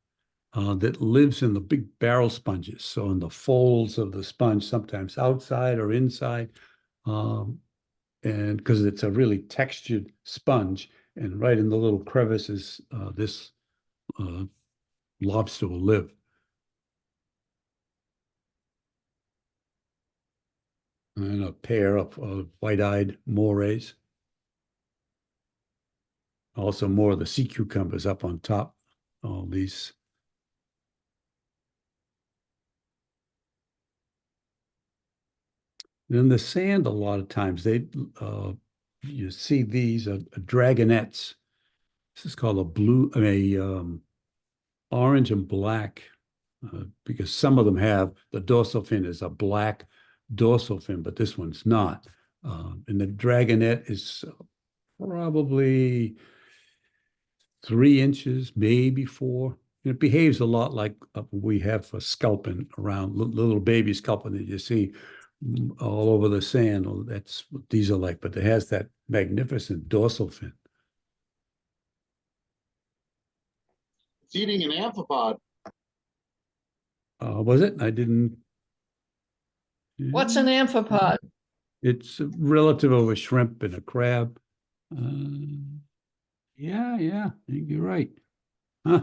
that lives in the big barrel sponges. So in the folds of the sponge, sometimes outside or inside. And because it's a really textured sponge, and right in the little crevices, this lobster will live. And a pair of white-eyed morays. Also more of the sea cucumbers up on top. All these. In the sand, a lot of times you see these dragonettes. This is called orange and black, because some of them have the dorsal fin is a black dorsal fin, but this one's not. And the dragonet is probably 3 inches, maybe 4. It behaves a lot like we have for sculpin around, little baby sculpin that you see all over the sand. That's what these are like, but it has that magnificent dorsal fin. It's eating an amphipod. Was it? I didn't. What's an amphipod? It's a relative of a shrimp and a crab. Yeah, you're right. Huh.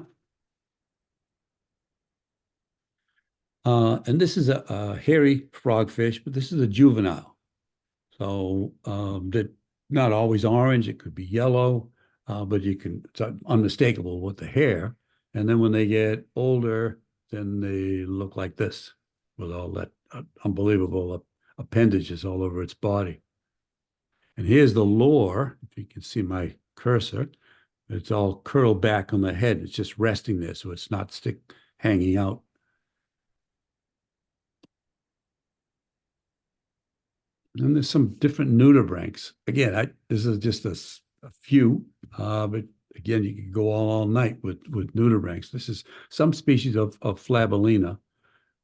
And this is a hairy frogfish, but this is a juvenile. So they're not always orange. It could be yellow, but it's unmistakable with the hair. And then when they get older, then they look like this with all that unbelievable appendages all over its body. And here's the lure. If you can see my cursor, it's all curled back on the head. It's just resting there, so it's not hanging out. And there's some different nudibranchs. Again, this is just a few, but again, you can go all night with nudibranchs. This is some species of flabellina,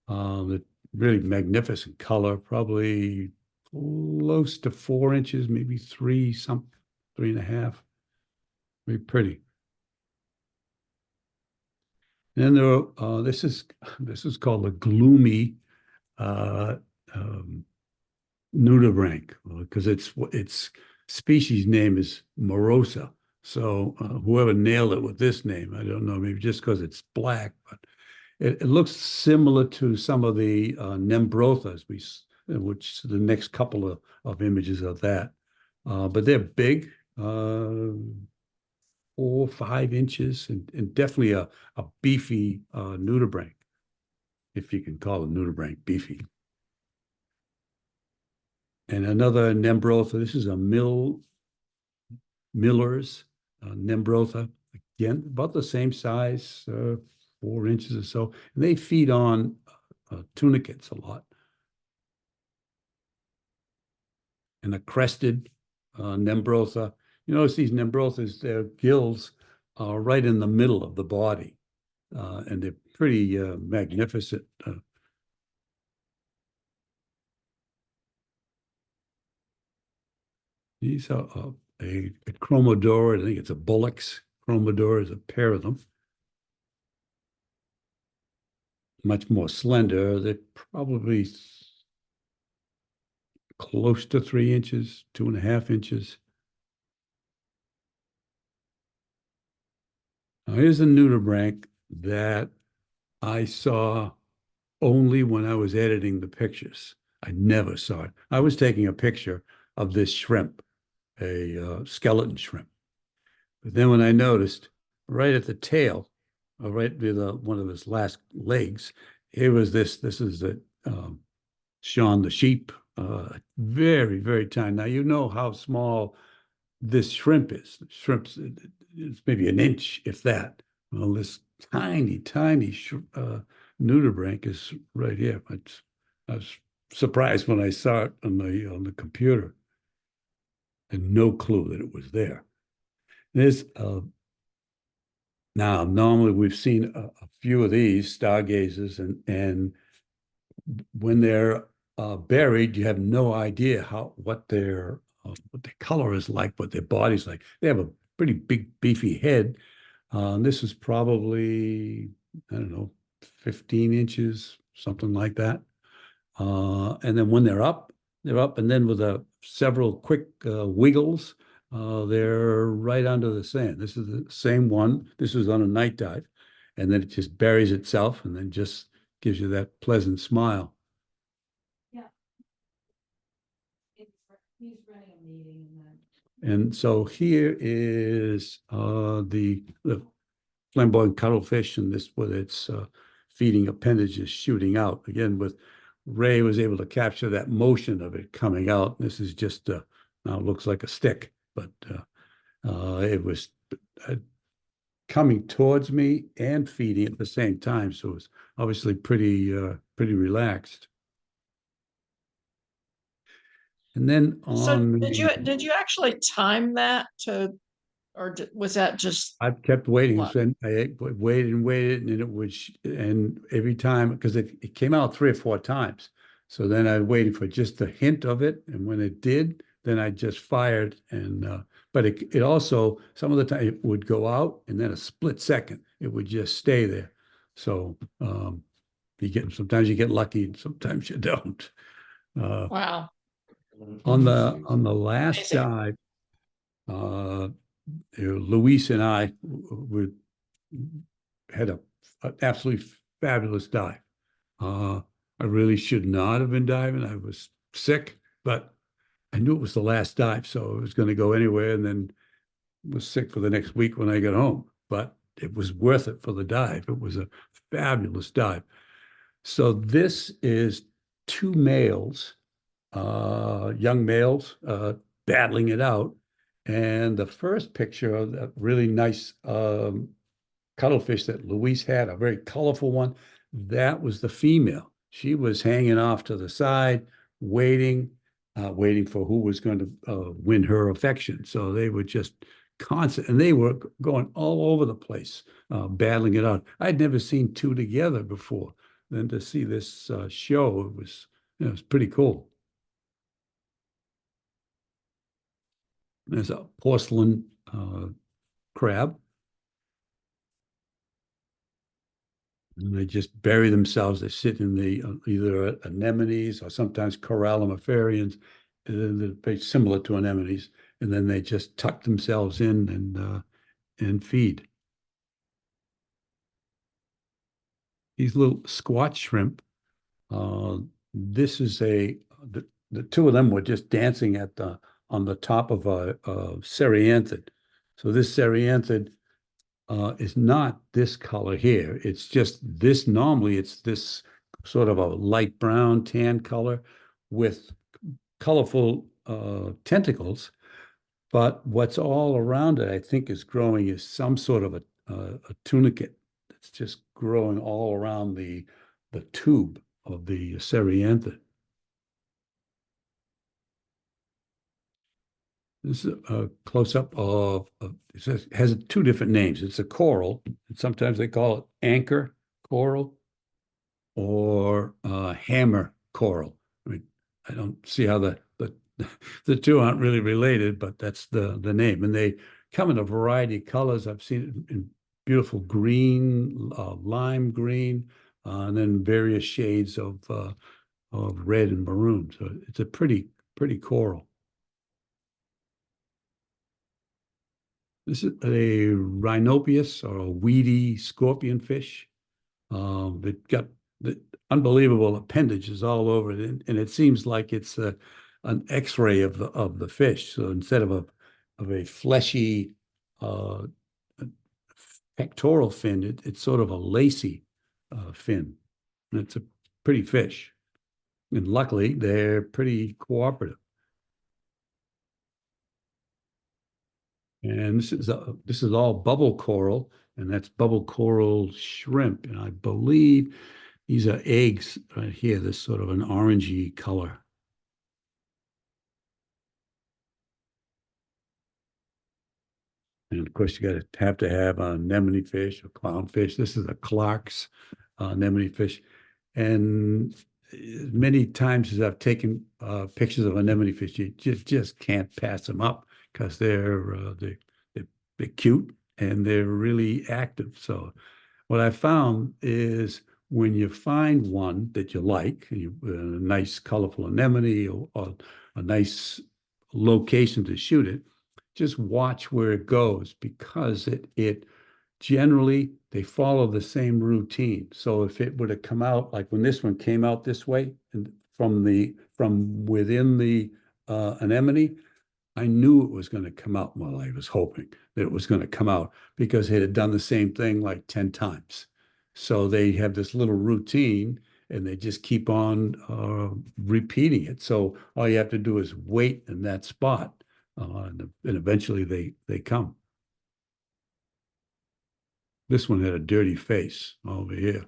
that really magnificent color, probably close to 4 inches, maybe 3.5. Very pretty. And then this is called a gloomy nudibranch, because its species name is morosa. So whoever nailed it with this name, I don't know, maybe just because it's black, but it looks similar to some of the Nembrothas, which the next couple of images of that. But they're big, 4 or 5 inches, and definitely a beefy nudibranch, if you can call a nudibranch beefy. And another Nembrotha, this is a Miller's Nembrotha, again, about the same size, 4 inches or so. And they feed on tunicates a lot. And a crested Nembrotha. You notice these Nembrothas, their gills are right in the middle of the body. And they're pretty magnificent. These are a Chromodora, I think it's a Bullock's Chromodora, is a pair of them. Much more slender. They're probably close to 3 inches, 2.5 inches. Now here's a nudibranch that I saw only when I was editing the pictures. I never saw it. I was taking a picture of this shrimp, a skeleton shrimp. But then when I noticed right at the tail, right with one of his last legs, here was this is the Sean the sheep, very, very tiny. Now, you know how small this shrimp is. Shrimp's it's maybe an inch, if that. Well, this tiny, tiny nudibranch is right here. I was surprised when I saw it on the computer. And no clue that it was there. There's now normally we've seen a few of these stargazers, and when they're buried, you have no idea what their color is like, what their body's like. They have a pretty big, beefy head. This is probably, I don't know, 15 inches, something like that. And then when they're up, and then with several quick wiggles, they're right under the sand. This is the same one. This was on a night dive, and then it just buries itself and then just gives you that pleasant smile. Yeah. He's running a meeting. And so here is the flamboyant cuttlefish, and this with its feeding appendages shooting out. Again, with Ray was able to capture that motion of it coming out. This is just now it looks like a stick, but it was coming towards me and feeding at the same time. So it was obviously pretty relaxed. And then So did you actually time that or was that just? I've kept waiting. What? So I waited and waited, and it would, and every time, because it came out 3 or 4 times. So then I waited for just a hint of it, and when it did, then I just fired. And but it also, some of the time it would go out, and then a split second it would just stay there. So sometimes you get lucky, and sometimes you don't. Wow. On the last dive, Luis and I had an absolutely fabulous dive. I really should not have been diving. I was sick, but I knew it was the last dive, so I was going to go anywhere, and then was sick for the next week when I got home. But it was worth it for the dive. It was a fabulous dive. So this is 2 males, young males, battling it out. And the first picture of that really nice cuttlefish that Luis had, a very colorful one, that was the female. She was hanging off to the side, waiting for who was going to win her affection. So they were just constant, and they were going all over the place, battling it out. I'd never seen 2 together before. Then to see this show, it was pretty cool. There's a porcelain crab. And they just bury themselves. They sit in the either anemones or sometimes corallimiferians. They're very similar to anemones. and then they just tuck themselves in and feed. These little squat shrimp, this is the two of them were just dancing on the top of a ceryanthid. So this ceryanthid is not this color here. It's just this, normally it's this sort of a light brown tan color with colorful tentacles. But what's all around it, I think, is growing is some sort of a tunicate. It's just growing all around the tube of the ceryanthid. This is a close-up of it has two different names. It's a coral, and sometimes they call it anchor coral or hammer coral. I mean, I don't see how the two aren't really related, but that's the name. And they come in a variety of colors. I've seen it in beautiful green, lime green, and then various shades of red and maroon. So it's a pretty coral. This is a rhinopius or a weedy scorpion fish. They've got the unbelievable appendages all over it, and it seems like it's an X-ray of the fish. So instead of a fleshy pectoral fin, it's sort of a lacy fin. And it's a pretty fish, and luckily they're pretty cooperative. And this is all bubble coral, and that's bubble coral shrimp. And I believe these are eggs right here, this sort of an orangey color. And of course, you have to have a anemone fish or clownfish. This is a Clark's anemone fish. And many times as I've taken pictures of anemone fish, you just can't pass them up because they're cute and they're really active. So what I found is when you find one that you like, a nice colorful anemone or a nice location to shoot it, just watch where it goes, because it generally, they follow the same routine. So if it would have come out, like when this one came out this way and from within the anemone, I knew it was going to come out. Well, I was hoping that it was going to come out because it had done the same thing like 10 times. So they have this little routine and they just keep on repeating it. So all you have to do is wait in that spot and eventually they come. This one had a dirty face over here,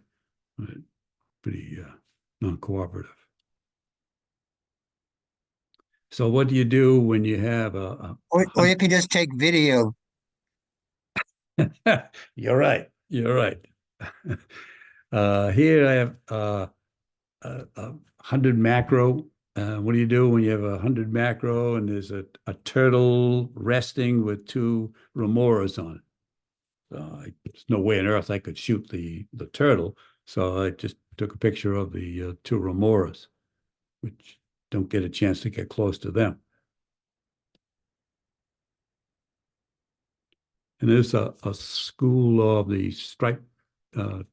pretty non-cooperative. So what do you do when you have or you can just take video. You're right. You're right. Here I have 100 macro. What do you do when you have 100 macro and there's a turtle resting with two remoras on it? There's no way on earth I could shoot the turtle, so I just took a picture of the two remoras, which don't get a chance to get close to them. And there's a school of the striped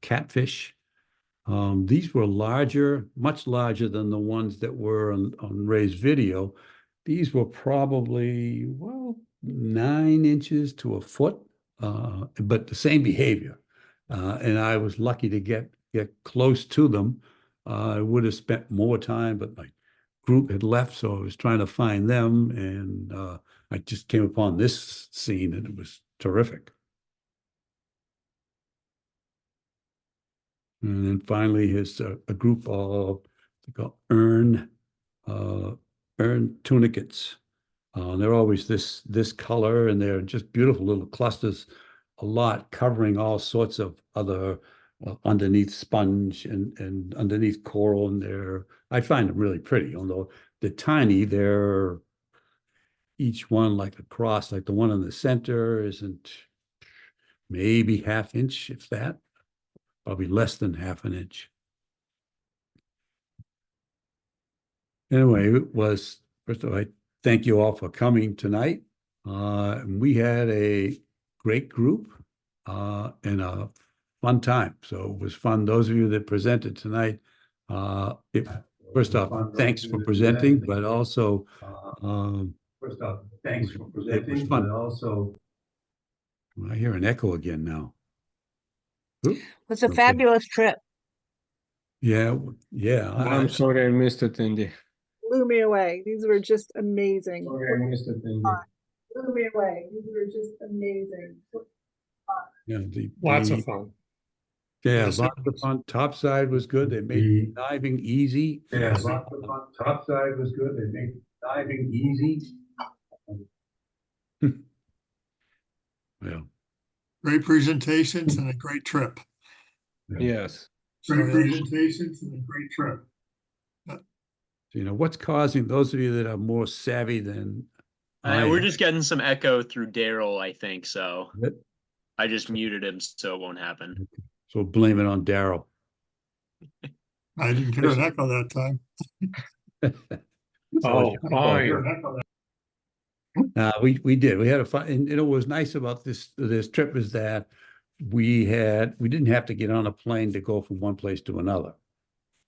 catfish. These were larger, much larger than the ones that were on Ray's video. These were probably, well, 9 inches to a foot, but the same behavior. And I was lucky to get close to them. I would have spent more time, but my group had left, so I was trying to find them, and I just came upon this scene, and it was terrific. And then finally, here's a group of ern tunicates. They're always this color, and they're just beautiful little clusters, a lot covering all sorts of other underneath sponge and underneath coral, and I find them really pretty. Although they're tiny, they're each one like a cross. Like the one in the center isn't maybe ½ inch, if that. Probably less than ½ an inch. Anyway, first of all, I thank you all for coming tonight. And we had a great group and a fun time. So it was fun. Those of you that presented tonight, first off, thanks for presenting, but also First off, thanks for it was presenting, fun. but also I hear an echo again now. Oop, It's a okay. fabulous trip. Yeah, yeah. I'm sorry I missed it, Andy. Blew me away. These were just amazing. Sorry I missed it, Andy. Blew me away. These were just amazing. Yeah, Lots of fun. Yeah, Yes, it lots of fun. Topside was good. They made diving easy. yeah, lots of fun. Topside was good. They made diving easy. Yeah. Great presentations and a great trip. Yes. Great presentations and a great trip. You know, what's causing those of you that are more savvy than We're am, just getting some echo through Daryl, I think. So Yep. I just muted him so it won't happen. so blame it on Daryl. I didn't hear an echo that time. Oh, fine. We did. We had a fun, and it was nice about this trip is that we didn't have to get on a plane to go from one place to another.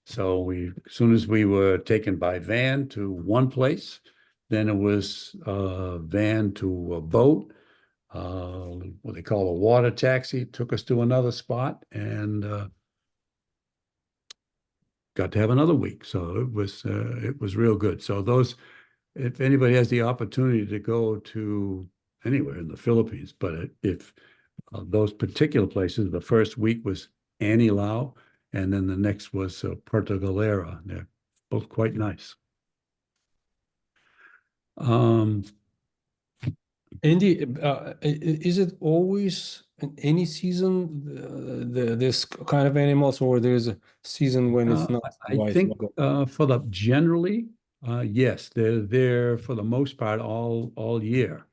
So as soon as we were taken by van to one place, then it was van to a boat, what they call a water taxi, took us to another spot, and got to have another week. So it was real good. So if anybody has the opportunity to go to anywhere in the Philippines, but if those particular places, the first week was Anilao, and then the next was Puerto Galera. They're both quite nice. Andy, is it always in any season this kind of animals, or there's a season when it's not? I think generally, yes, they're there for the most part all year.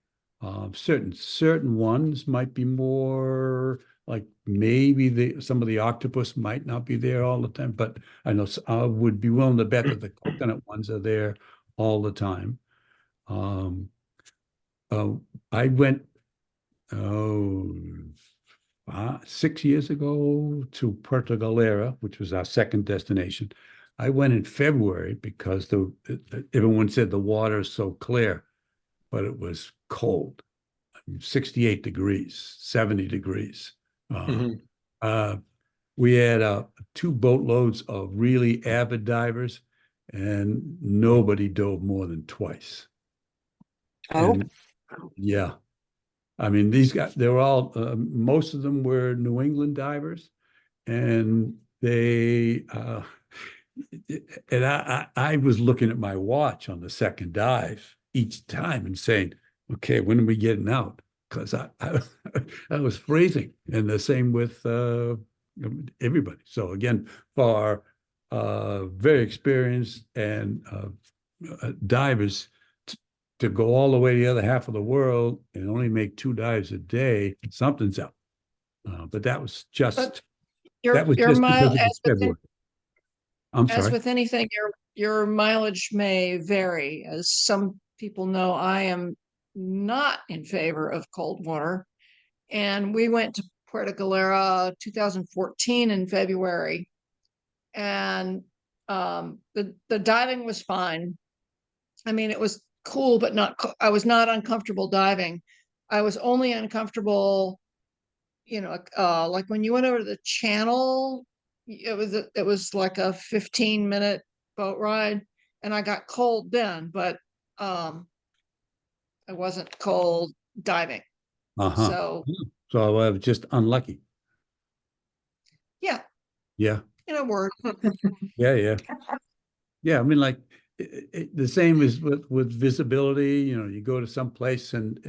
Certain ones might be more like maybe some of the octopus might not be there all the time, but I know I would be willing to bet that the coconut ones are there all the time. I went 6 years ago to Puerto Galera, which was our second destination. I went in February because everyone said the water is so clear, but it was cold. 68 degrees, 70 degrees. We had 2 boatloads of really avid divers, and nobody dove more than twice. Oh, And, yeah. I mean, these guys, they were all, most of them were New England divers, and I was looking at my watch on the second dive each time and saying, okay, when are we getting out? Because I was freezing, and the same with everybody. So again, for very experienced and divers to go all the way to the other half of the world and only make 2 dives a day, something's up. But that was just because it was February. I'm sorry. As with anything, your mileage may vary. As some people know, I am not in favor of cold water. And we went to Puerto Galera 2014 in February. And the diving was fine. I mean, it was cool, but I was not uncomfortable diving. I was only uncomfortable, like when you went over to the channel, it was like a 15-minute boat ride, and I got cold then, but I wasn't cold diving. So I was just unlucky. Yeah. Yeah. In a word. Yeah. I mean, like the same as with visibility. You go to some place and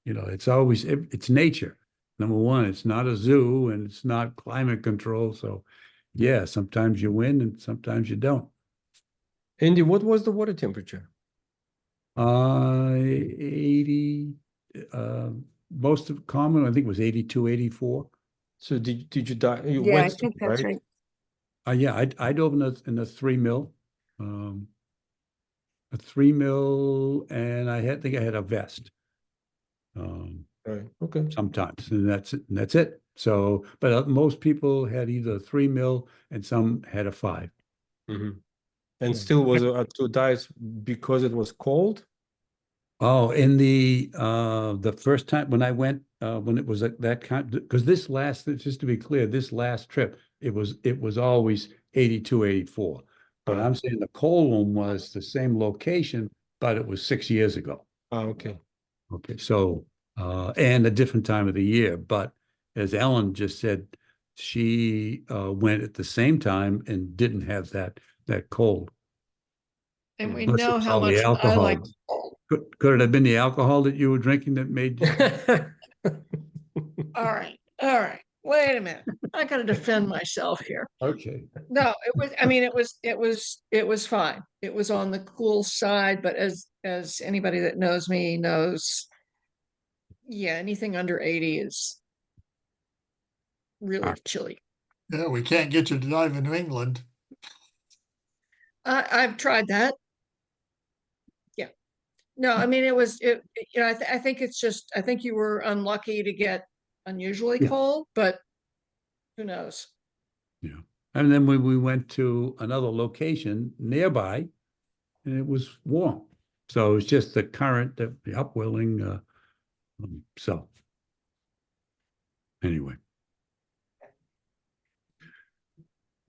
it's nature. Number one, it's not a zoo and it's not climate control. So yeah, sometimes you win and sometimes you don't. Andy, what was the water temperature? 80, most of common, I think, was 82, 84. So did you dive? Yeah, I think that's right. Yeah, I dove in a 3 mil, a 3 mil, and I think I had a vest. Right. Okay. sometimes, and that's it. So, but most people had either 3 mil and some had a 5. Mm-hmm. And still was at 2 dives because it was cold? Oh, in the first time when I went, when it was that kind, because just to be clear, this last trip, it was always 82, 84. But I'm saying the cold one was the same location, but it was 6 years ago. Oh, okay. Okay, so and a different time of the year. But as Ellen just said, she went at the same time and didn't have that cold. And we Unless it know was how all the much I alcohol. like. Could it have been the alcohol that you were drinking that made you? All right, all right. Wait a minute. I gotta defend myself here. Okay. No, it was, I mean, it was fine. It was on the cool side, but as anybody that knows me knows, yeah, anything under 80 is really chilly. Yeah, we can't get you to dive in New England. I've tried that. Yeah. No, I mean, I think it's just, I think you were unlucky to get unusually Yeah. cold, but who knows? Yeah. And then we went to another location nearby and it was warm. So it's just the current, the upwelling. So anyway.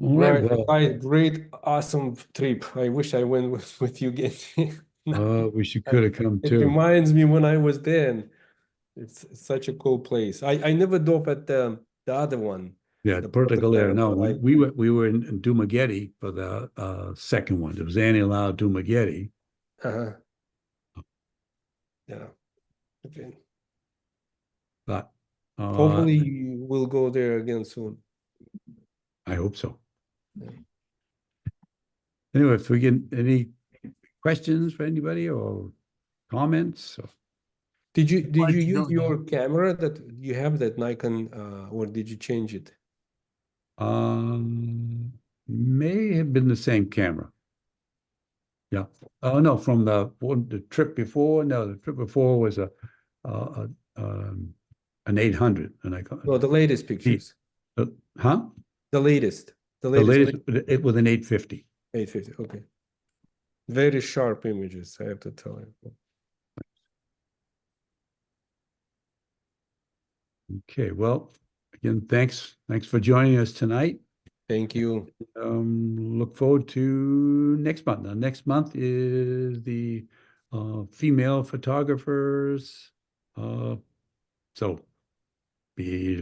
All right. Well, Great, awesome trip. I wish I went with you again. wish you could have come It too. reminds me when I was there. And it's such a cool place. I never dove at the other one. Yeah, the Puerto Galera. No, but we were in Dumaguete for the second one. It was Anilao Dumaguete. Uh-huh. Yeah. Okay. But Hopefully we'll go there again soon. I hope so. Yeah. Anyway, if we get any questions for anybody or comments? Did you use go your camera that you have, that Nikon, or did you change it? May have been the same camera. Yeah. Oh no, from the trip before. No, the trip before was an 800, and I got No, the latest pictures. huh? The latest. The latest it with an 850. 850. Okay. Very sharp images, I have to tell you. Okay, well, again, thanks for joining us tonight. Thank you. Look forward to next month. Now, next month is the female photographers. So be